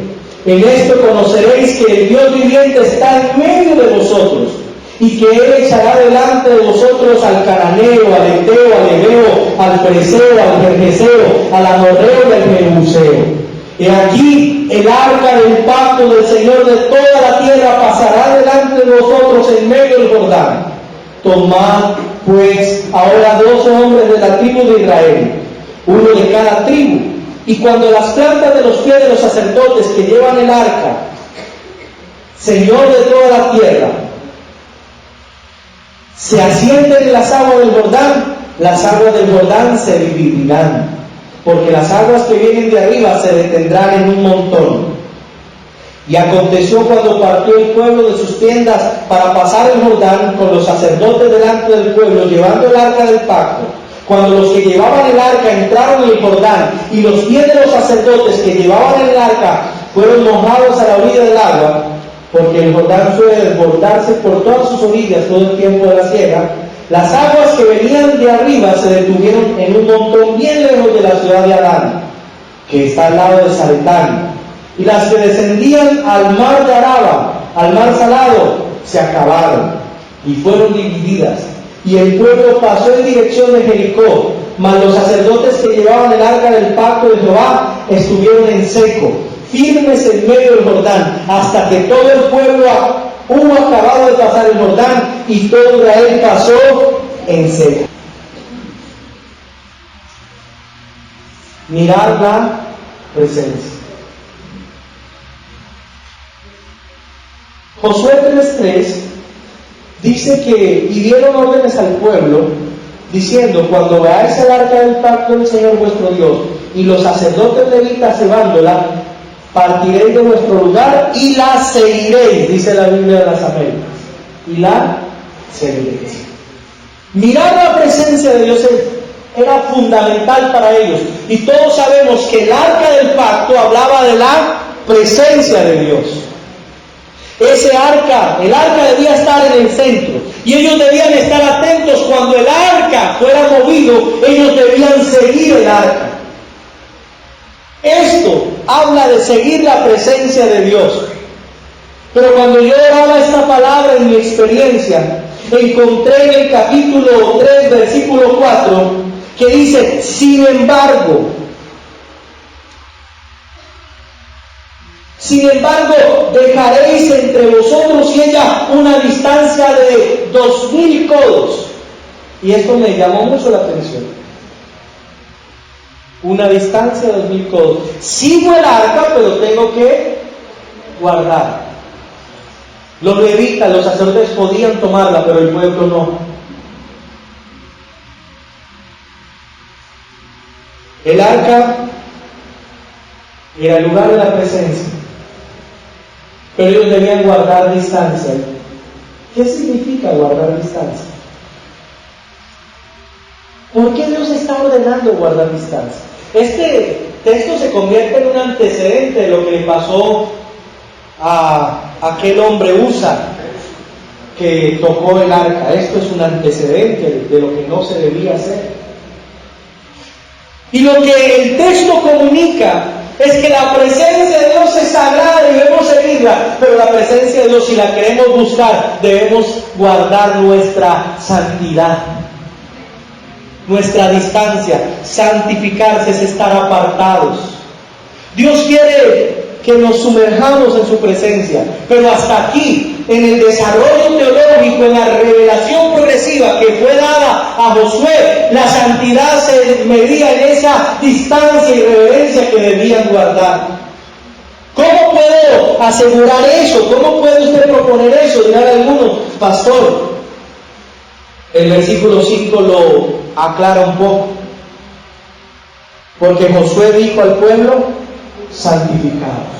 en esto conoceréis que el Dios viviente está en medio de vosotros, y que Él echará delante de vosotros al cananeo, al heteo, al heveo, al fereceo, al gergeseo, al amorreo y al jebuseo. Y aquí el arca del pacto del Señor de toda la tierra pasará delante de vosotros en medio del Jordán. Tomad pues ahora 12 hombres de la tribu de Israel, uno de cada tribu, y cuando las plantas de los pies de los sacerdotes que llevan el arca, Señor de toda la tierra, se asienten en las aguas del Jordán, las aguas del Jordán se dividirán, porque las aguas que vienen de arriba se detendrán en un montón. Y aconteció cuando partió el pueblo de sus tiendas para pasar el Jordán con los sacerdotes delante del pueblo, llevando el arca del pacto, cuando los que llevaban el arca entraron en el Jordán, y los pies de los sacerdotes que llevaban el arca fueron mojados a la orilla del agua, porque el Jordán suele desbordarse por todas sus orillas todo el tiempo de la siega, las aguas que venían de arriba se detuvieron en un montón bien lejos de la ciudad de Adán, que está al lado de Zaretán, y las que descendían al mar de Araba, al mar salado, se acabaron y fueron divididas, y el pueblo pasó en dirección de Jericó, mas los sacerdotes que llevaban el arca del pacto de Jehová estuvieron en seco, firmes en medio del Jordán, hasta que todo el pueblo hubo acabado de pasar el Jordán, y todo Israel pasó en seco. Mirad la presencia. Josué 3:3 dice que y dieron órdenes al pueblo, diciendo: cuando veáis el arca del pacto del Señor vuestro Dios y los sacerdotes levitas llevándola, partiréis de vuestro lugar y la seguiréis, dice la Biblia de las Américas, y la seguiréis. Mirar la presencia de Dios era fundamental para ellos, y todos sabemos que el arca del pacto hablaba de la presencia de Dios. Ese arca, el arca debía estar en el centro, y ellos debían estar atentos cuando el arca fuera movido. Ellos debían seguir el arca. Esto habla de seguir la presencia de Dios. Pero cuando yo oraba esta palabra en mi experiencia, encontré en el capítulo 3, versículo 4, que dice: sin embargo, dejaréis entre vosotros y ella una distancia de 2000 codos. Y esto me llamó mucho la atención. Una distancia de 2000 codos. Sigo el arca, pero tengo que guardar. Los levitas, los sacerdotes podían tomarla, pero el pueblo no. El arca era el lugar de la presencia, pero ellos debían guardar distancia. ¿Qué significa guardar distancia? ¿Por qué Dios está ordenando guardar distancia? Este texto se convierte en un antecedente de lo que le pasó a aquel hombre Usa que tocó el arca. Esto es un antecedente de lo que no se debía hacer. Y lo que el texto comunica es que la presencia de Dios es sagrada y debemos seguirla, pero la presencia de Dios, si la queremos buscar, debemos guardar nuestra santidad, nuestra distancia. Santificarse es estar apartados. Dios quiere que nos sumerjamos en su presencia. Pero hasta aquí, en el desarrollo teológico, en la revelación progresiva que fue dada a Josué, la santidad se medía en esa distancia y reverencia que debían guardar. ¿Cómo puedo asegurar eso? ¿Cómo puede usted proponer eso? Dirán algunos, pastor, el versículo 5 lo aclara un poco. Porque Josué dijo al pueblo, santificados.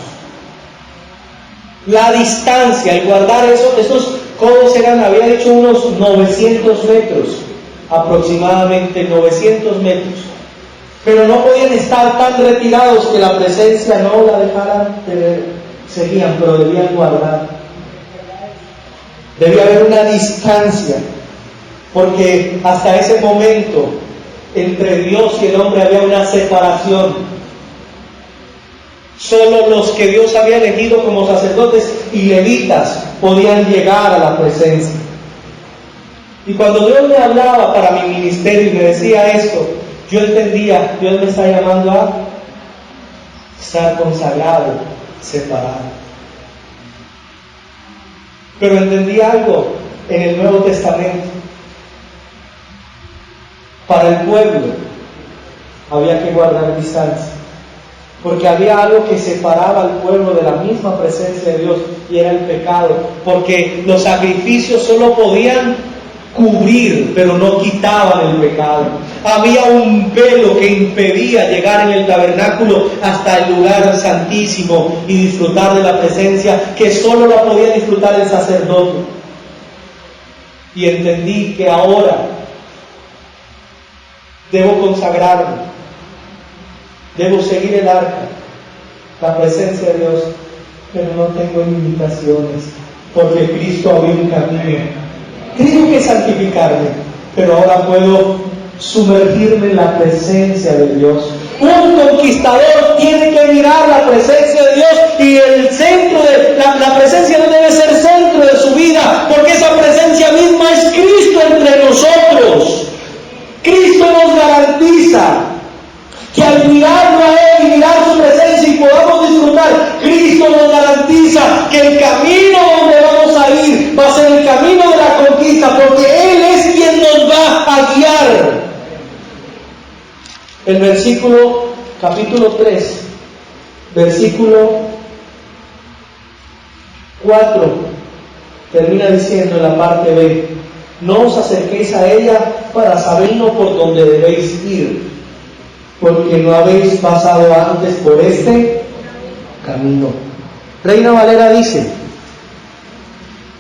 La distancia, el guardar esos codos habían hecho unos 900 metros, aproximadamente 900 metros. Pero no podían estar tan retirados que la presencia no la dejaran de ver. Seguían, pero debían guardar. Debía haber una distancia, porque hasta ese momento entre Dios y el hombre había una separación. Solo los que Dios había elegido como sacerdotes y levitas podían llegar a la presencia. Y cuando Dios me hablaba para mi ministerio y me decía esto, yo entendía, Dios me está llamando a estar consagrado, separado. Pero entendí algo en el Nuevo Testamento. Para el pueblo había que guardar distancia, porque había algo que separaba al pueblo de la misma presencia de Dios, y era el pecado, porque los sacrificios solo podían cubrir, pero no quitaban el pecado. Había un velo que impedía llegar en el tabernáculo hasta el lugar santísimo y disfrutar de la presencia, que solo la podía disfrutar el sacerdote. Y entendí que ahora debo consagrarme, debo seguir el arca, la presencia de Dios, pero no tengo limitaciones, porque Cristo abrió un camino. Tengo que santificarme, pero ahora puedo sumergirme en la presencia de Dios. Un conquistador tiene que mirar la presencia de Dios, y el centro de la presencia no debe ser centro de su vida, porque esa presencia misma es Cristo entre nosotros. Cristo nos garantiza que al mirarlo a Él y mirar su presencia y podamos disfrutar, Cristo nos garantiza que el camino donde vamos a ir va a ser el camino de la conquista, porque Él es quien nos va a guiar. El versículo, capítulo 3, versículo 4, termina diciendo en la parte B: no os acerquéis a ella para saber por donde debéis ir, porque no habéis pasado antes por este camino. Reina Valera dice: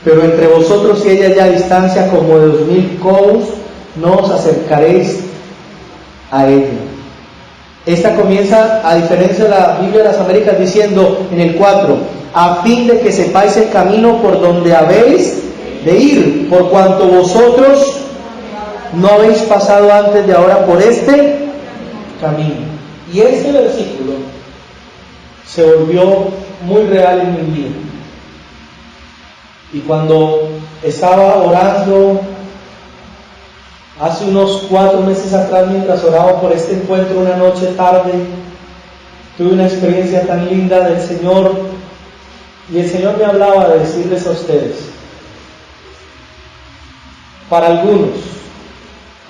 pero entre vosotros y ella ya a distancia como de 2000 codos, no os acercaréis a ella. Esta comienza, a diferencia de la Biblia de las Américas, diciendo en el 4: a fin de que sepáis el camino por donde habéis de ir, por cuanto vosotros no habéis pasado antes de ahora por este camino. Y este versículo se volvió muy real en mi vida. Y cuando estaba orando hace unos 4 meses atrás, mientras oraba por este encuentro una noche tarde, tuve una experiencia tan linda del Señor, y el Señor me hablaba de decirles a ustedes: para algunos,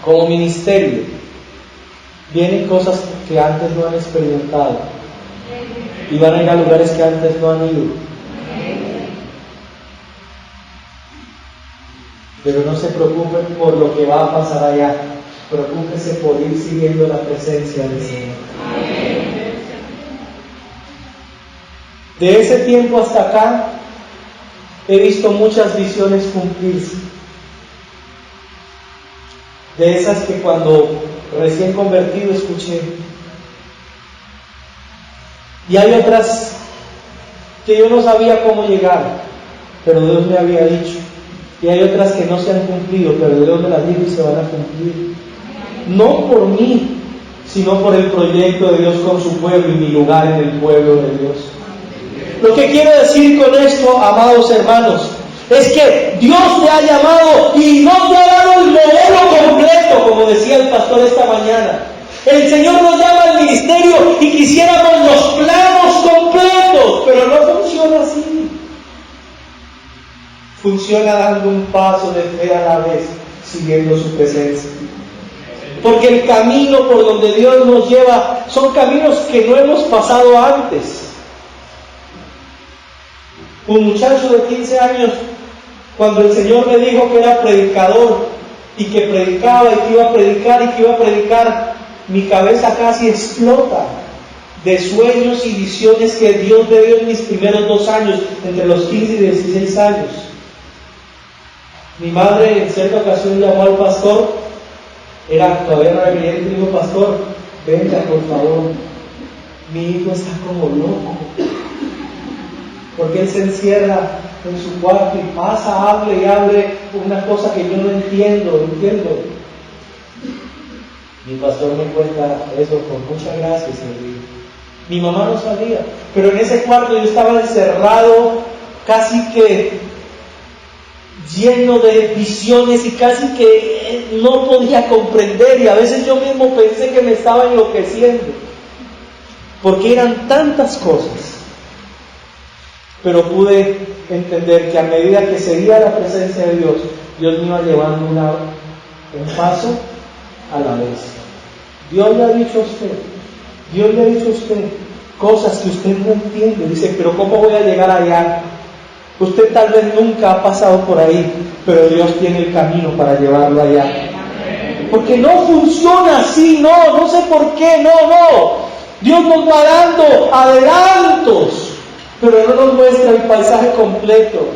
como ministerio, vienen cosas que antes no han experimentado, y van a ir a lugares que antes no han ido. Pero no se preocupen por lo que va a pasar allá, preocúpense por ir siguiendo la presencia del Señor. De ese tiempo hasta acá, he visto muchas visiones cumplirse. De esas que cuando recién convertido escuché. Y hay otras que yo no sabía cómo llegar, pero Dios me había dicho. Y hay otras que no se han cumplido, pero Dios me las dijo y se van a cumplir. No por mí, sino por el proyecto de Dios con su pueblo y mi lugar en el pueblo de Dios. Lo que quiero decir con esto, amados hermanos, es que Dios te ha llamado y no te ha dado el modelo completo, como decía el pastor esta mañana. El Señor nos llama al ministerio y quisiéramos los planos completos, funciona dando un paso de fe a la vez, siguiendo su presencia. Porque el camino por donde Dios nos lleva son caminos que no hemos pasado antes. Un muchacho de 15 años, cuando el Señor me dijo que era predicador y que predicaba y que iba a predicar y que iba a predicar, mi cabeza casi explota de sueños y visiones que Dios me dio en mis primeros 2 años, entre los 15 y 16 años. Mi madre en cierta ocasión llamó al pastor, todavía no era creyente, y dijo: pastor, venga por favor, mi hijo está como loco, porque él se encierra en su cuarto y pasa, hable y hable una cosa que yo no entiendo. Mi pastor me cuenta eso con mucha gracia, mi mamá no sabía, pero en ese cuarto yo estaba encerrado, casi que lleno de visiones y casi que no podía comprender, y a veces yo mismo pensé que me estaba enloqueciendo, porque eran tantas cosas. Pero pude entender que a medida que seguía la presencia de Dios, Dios me iba llevando un paso a la vez. Dios le ha dicho a usted cosas que usted no entiende. Dice: pero ¿cómo voy a llegar allá? Usted tal vez nunca ha pasado por ahí, pero Dios tiene el camino para llevarlo allá. Porque no funciona así, no sé por qué, no. Dios nos va dando adelantos, pero no nos muestra el paisaje completo.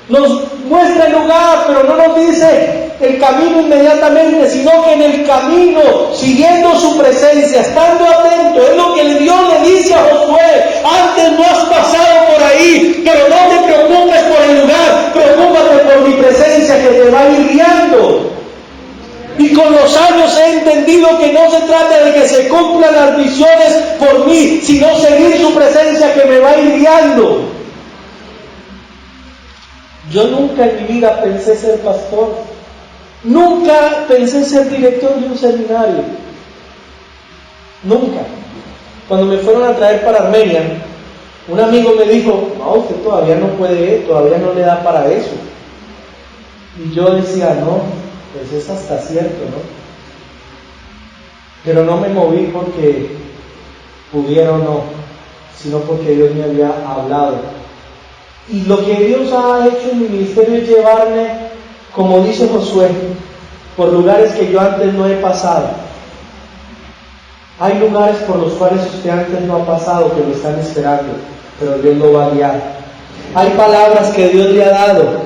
Nos muestra el lugar, pero no nos dice el camino inmediatamente, sino que en el camino, siguiendo su presencia, estando atento, es lo que Dios le dice a Josué: antes no has pasado por ahí, pero no te preocupes por el lugar, preocúpate por mi presencia que te va a ir guiando. Y con los años he entendido que no se trata de que se cumplan las visiones por mí, sino seguir su presencia que me va a ir guiando. Yo nunca en mi vida pensé ser pastor, nunca pensé ser director de un seminario, nunca. Cuando me fueron a traer para Armenia, un amigo me dijo: no, usted todavía no puede, todavía no le da para eso. Y yo decía: no, pues es hasta cierto, ¿no? Pero no me moví porque pudiera o no, sino porque Dios me había hablado. Y lo que Dios ha hecho en mi ministerio es llevarme, como dice Josué, por lugares que yo antes no he pasado. Hay lugares por los cuales usted antes no ha pasado, que lo están esperando, pero Dios lo va a guiar. Hay palabras que Dios le ha dado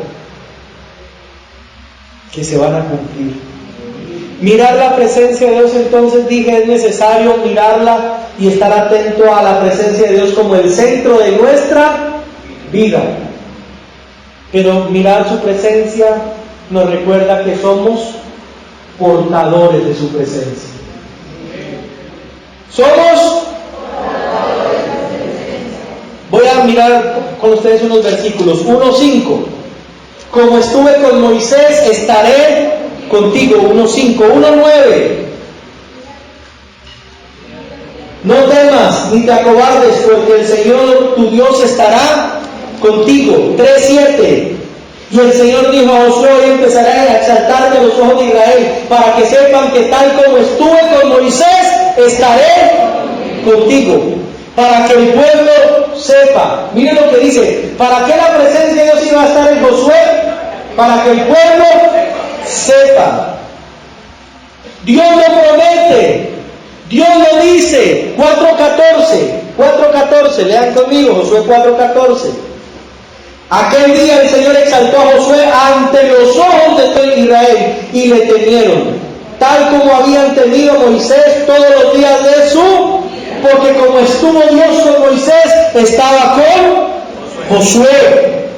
que se van a cumplir. Mirar la presencia de Dios, entonces dije, es necesario mirarla y estar atento a la presencia de Dios como el centro de nuestra vida. Pero mirar su presencia nos recuerda que somos portadores de su presencia. Somos. Voy a mirar con ustedes unos versículos. 1:5. Como estuve con Moisés, estaré contigo. 1:5. 1:9. No temas ni te acobardes, porque el Señor tu Dios estará contigo. 3:7. Y el Señor dijo a Josué: hoy empezaré a exaltarte a los ojos de Israel, para que sepan que tal como estuve con Moisés, estaré contigo. Para que el pueblo sepa. Miren lo que dice: ¿para qué la presencia de Dios iba a estar en Josué? Para que el pueblo sepa. Dios lo promete, Dios lo dice. 4:14, lean conmigo, Josué 4:14. Aquel día el Señor exaltó a Josué ante los ojos de todo Israel, y le temieron, tal como habían temido a Moisés todos los días de su, porque como estuvo Dios con Moisés, estaba con Josué.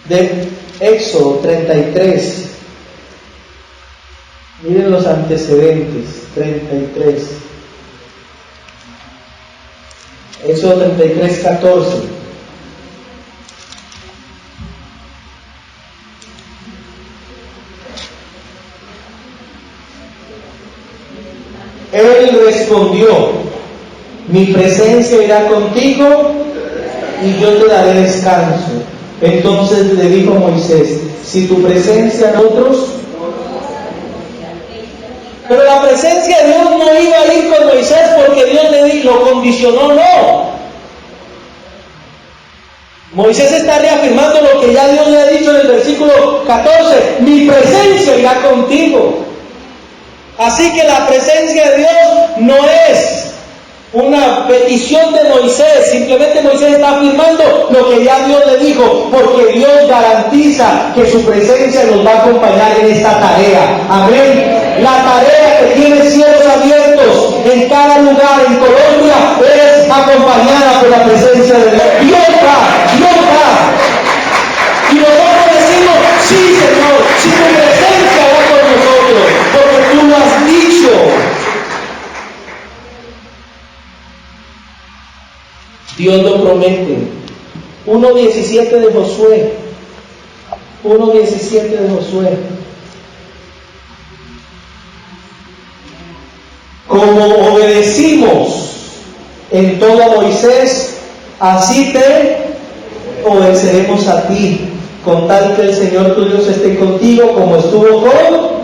De Éxodo 33. Miren los antecedentes. 33. Éxodo 33:14. Él respondió: mi presencia irá contigo y yo te daré descanso. Entonces le dijo Moisés: si tu presencia en otros. Pero la presencia de Dios no iba a ir con Moisés porque Dios lo condicionó, no. Moisés está reafirmando lo que ya Dios le ha dicho en el versículo 14: mi presencia irá contigo. Así que la presencia de Dios no es una petición de Moisés, simplemente Moisés está afirmando lo que ya Dios le dijo, porque Dios garantiza que su presencia nos va a acompañar en esta tarea. Amén. La tarea que tiene cielos abiertos en cada lugar en Colombia es acompañada por la presencia de Dios. Dios va, Dios va. Y nosotros decimos: sí, Señor, si tu presencia va con nosotros, porque tú lo has dicho. Dios lo promete. 1:17 de Josué. 1:17 de Josué. Como obedecimos en todo a Moisés, así te obedeceremos a ti, con tal que el Señor tu Dios esté contigo como estuvo con.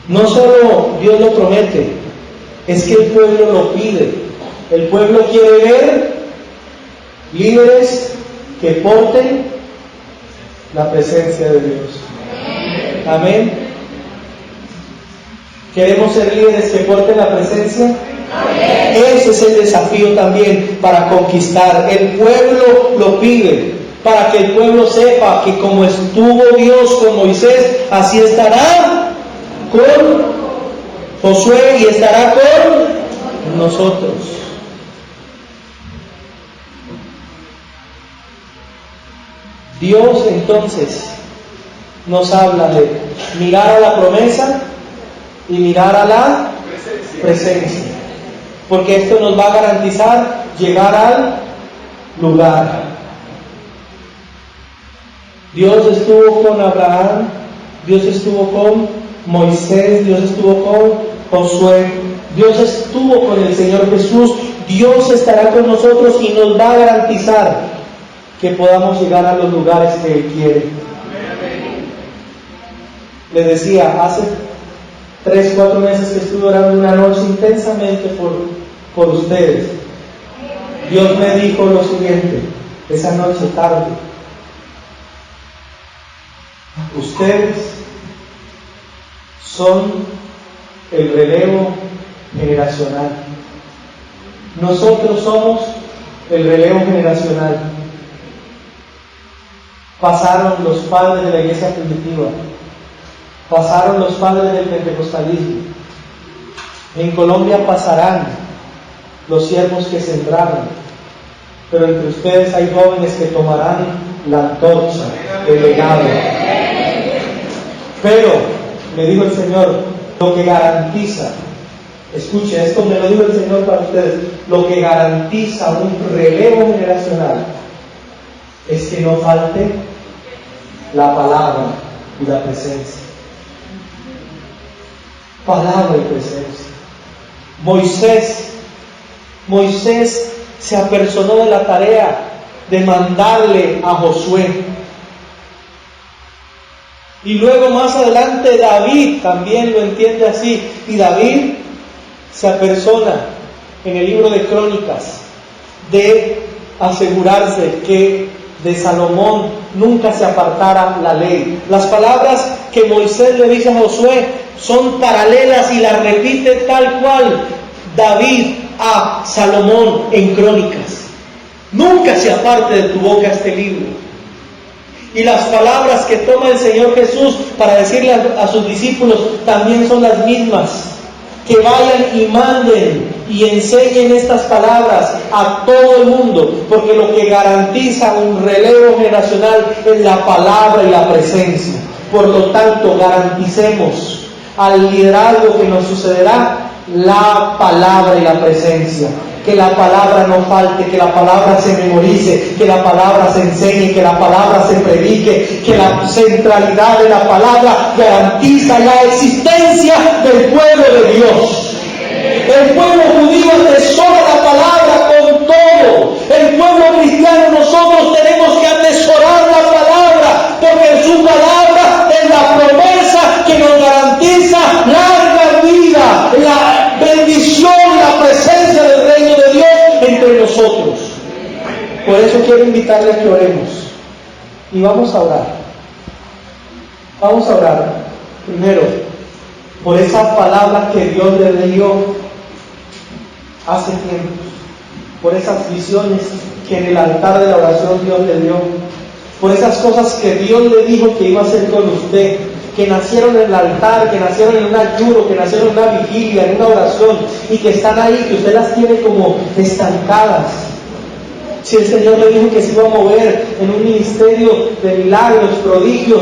No solo Dios lo promete, es que el pueblo lo pide. El pueblo quiere ver líderes que porten la presencia de Dios. Amén. ¿Queremos ser líderes que porten la presencia? Ese es el desafío también para conquistar. El pueblo lo pide, para que el pueblo sepa que como estuvo Dios con Moisés, así estará con Josué y estará con nosotros. Dios entonces nos habla de mirar a la promesa y mirar a la presencia, porque esto nos va a garantizar llegar al lugar. Dios estuvo con Abraham, Dios estuvo con Moisés, Dios estuvo con Josué, Dios estuvo con el Señor Jesús. Dios estará con nosotros y nos va a garantizar que podamos llegar a los lugares que Él quiere. Les decía, hace 3-4 meses que estuve orando una noche intensamente por ustedes. Dios me dijo lo siguiente, esa noche tarde: ustedes son el relevo generacional. Nosotros somos el relevo generacional. Pasaron los padres de la iglesia primitiva, pasaron los padres del pentecostalismo. En Colombia pasarán los siervos que sembraron, pero entre ustedes hay jóvenes que tomarán la antorcha, el legado. Pero, me dijo el Señor, lo que garantiza, escuche, esto me lo dijo el Señor para ustedes, lo que garantiza un relevo generacional es que no falte la palabra y la presencia. Palabra y presencia. Moisés se apersonó de la tarea de mandarle a Josué. Y luego más adelante David también lo entiende así. Y David se apersona en el libro de Crónicas de asegurarse que de Salomón nunca se apartara la ley. Las palabras que Moisés le dice a Josué son paralelas y las repite tal cual David a Salomón en Crónicas. Nunca se aparte de tu boca este libro. Y las palabras que toma el Señor Jesús para decirle a sus discípulos también son las mismas. Que vayan y manden y enseñen estas palabras a todo el mundo, porque lo que garantiza un relevo generacional es la palabra y la presencia. Por lo tanto, garanticemos al liderazgo que nos sucederá la palabra y la presencia. Que la palabra no falte, que la palabra se memorice, que la palabra se enseñe, que la palabra se predique, que la centralidad de la palabra garantiza la existencia del pueblo de Dios. El pueblo judío atesora la palabra con todo. El pueblo cristiano, nosotros tenemos que atesorar la palabra, porque su palabra es la promesa que nos garantiza larga vida, la bendición, la presencia del reino de Dios entre nosotros. Por eso quiero invitarles a que oremos. Y vamos a orar. Vamos a orar primero por esas palabras que Dios le dio hace tiempo, por esas visiones que en el altar de la oración Dios le dio, por esas cosas que Dios le dijo que iba a hacer con usted, que nacieron en el altar, que nacieron en un ayuno, que nacieron en una vigilia, en una oración, y que están ahí, que usted las tiene como estancadas. Si el Señor le dijo que se iba a mover en un ministerio de milagros, prodigios,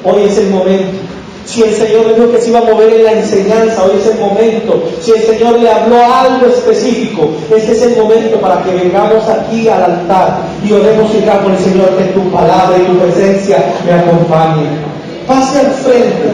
hoy es el momento. Si el Señor le dijo que se iba a mover en la enseñanza, hoy es el momento. Si el Señor le habló algo específico, este es el momento para que vengamos aquí al altar y oremos y digamos al Señor que tu palabra y tu presencia me acompañen. Pase al frente.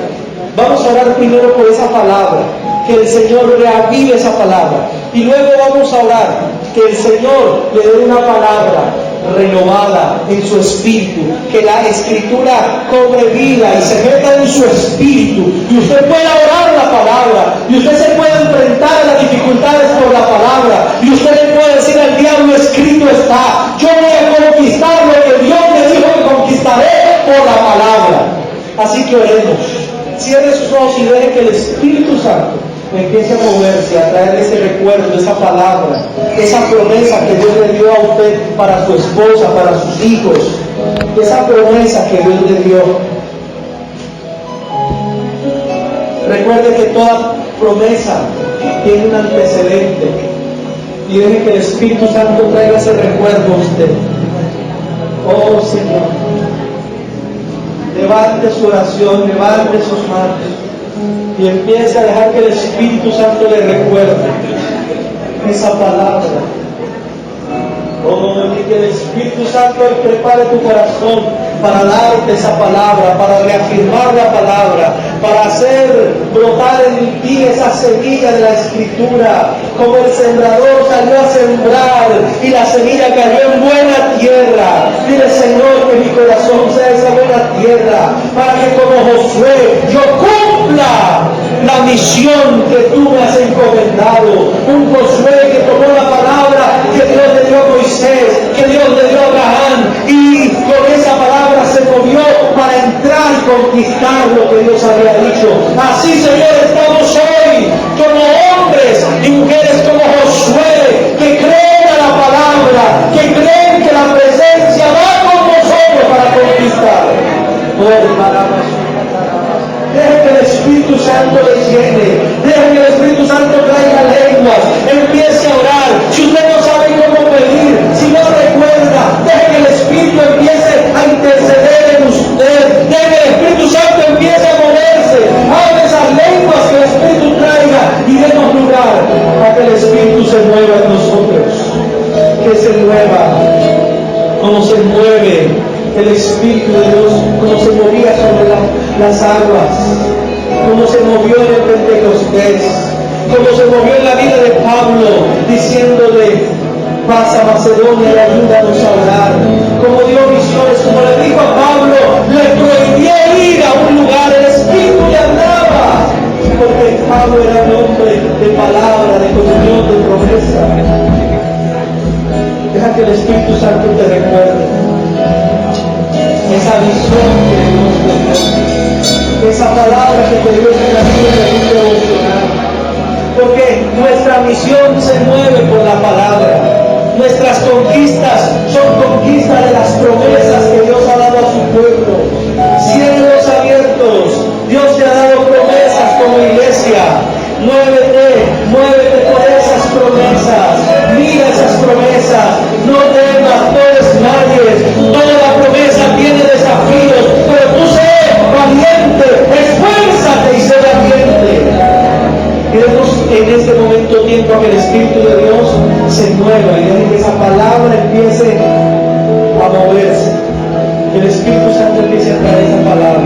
Vamos a orar primero por esa palabra, que el Señor reavive esa palabra. Y luego vamos a orar que el Señor le dé una palabra renovada en su espíritu, que la escritura cobre vida y se meta en su espíritu, y usted pueda orar la palabra, y usted se puede enfrentar a las dificultades por la palabra, y usted le puede decir al diablo: escrito está, yo voy a conquistar lo que Dios me dijo que conquistaré por la palabra. Así que oremos. Cierre sus ojos y deje que el Espíritu Santo empiece a moverse, a traer ese recuerdo, esa palabra, esa promesa que Dios le dio a usted para su esposa, para sus hijos, esa promesa que Dios le dio. Recuerde que toda promesa tiene un antecedente, y deje que el Espíritu Santo traiga ese recuerdo a usted. Oh Señor, levante su oración, levante sus manos y empiece a dejar que el Espíritu Santo le recuerde esa palabra. Oh, y que el Espíritu Santo prepare tu corazón para darte esa palabra, para reafirmar la palabra, para hacer brotar en ti esa semilla de la Escritura. Como el sembrador salió a sembrar y la semilla cayó en buena tierra. Dile: Señor, que mi corazón sea esa buena tierra, para que como Josué yo cumpla la misión que tú me has encomendado. Un Josué que tomó la palabra que Dios le dio a Moisés, que Dios le dio a Abraham, y con esa palabra se movió para entrar y conquistar lo que Dios había dicho. Así, Señor, estamos hoy como hombres y mujeres como Josué, que creen a la palabra, que creen que la presencia va con nosotros para conquistar. Deje que el Espíritu Santo le llene, deje que el Espíritu Santo traiga lenguas, empiece a orar. Si usted no sabe cómo pedir, si no recuerda, deje que el Espíritu empiece a interceder en usted, deje que el Espíritu Santo empiece a moverse. Hable esas lenguas que el Espíritu traiga y demos lugar a que el Espíritu se mueva en nosotros, que se mueva como se mueve el Espíritu de Dios, como se movía sobre las aguas, como se movió en el Pentecostés, como se movió en la vida de Pablo, diciéndole: pasa a Macedonia y ayúdanos a orar. Como dio visiones, como le dijo a Pablo, le prohibió ir a un lugar, el Espíritu le hablaba, porque Pablo era un hombre de palabra, de comunión, de promesa. Deja que el Espíritu Santo te recuerde esa visión que Dios te dio, esa palabra que te dio en la vida de un devocional. Porque nuestra misión se mueve por la palabra. Nuestras conquistas son conquistas de las promesas que Dios ha dado a su pueblo. Cielos abiertos, Dios te ha dado promesas como iglesia. Muévete por esas promesas, mira esas promesas, no temas, no desmayes. Toda la promesa tiene desafíos, pero tú sé valiente, esfuérzate y sé valiente. Queremos en este momento tiempo a que el Espíritu de Dios palabra.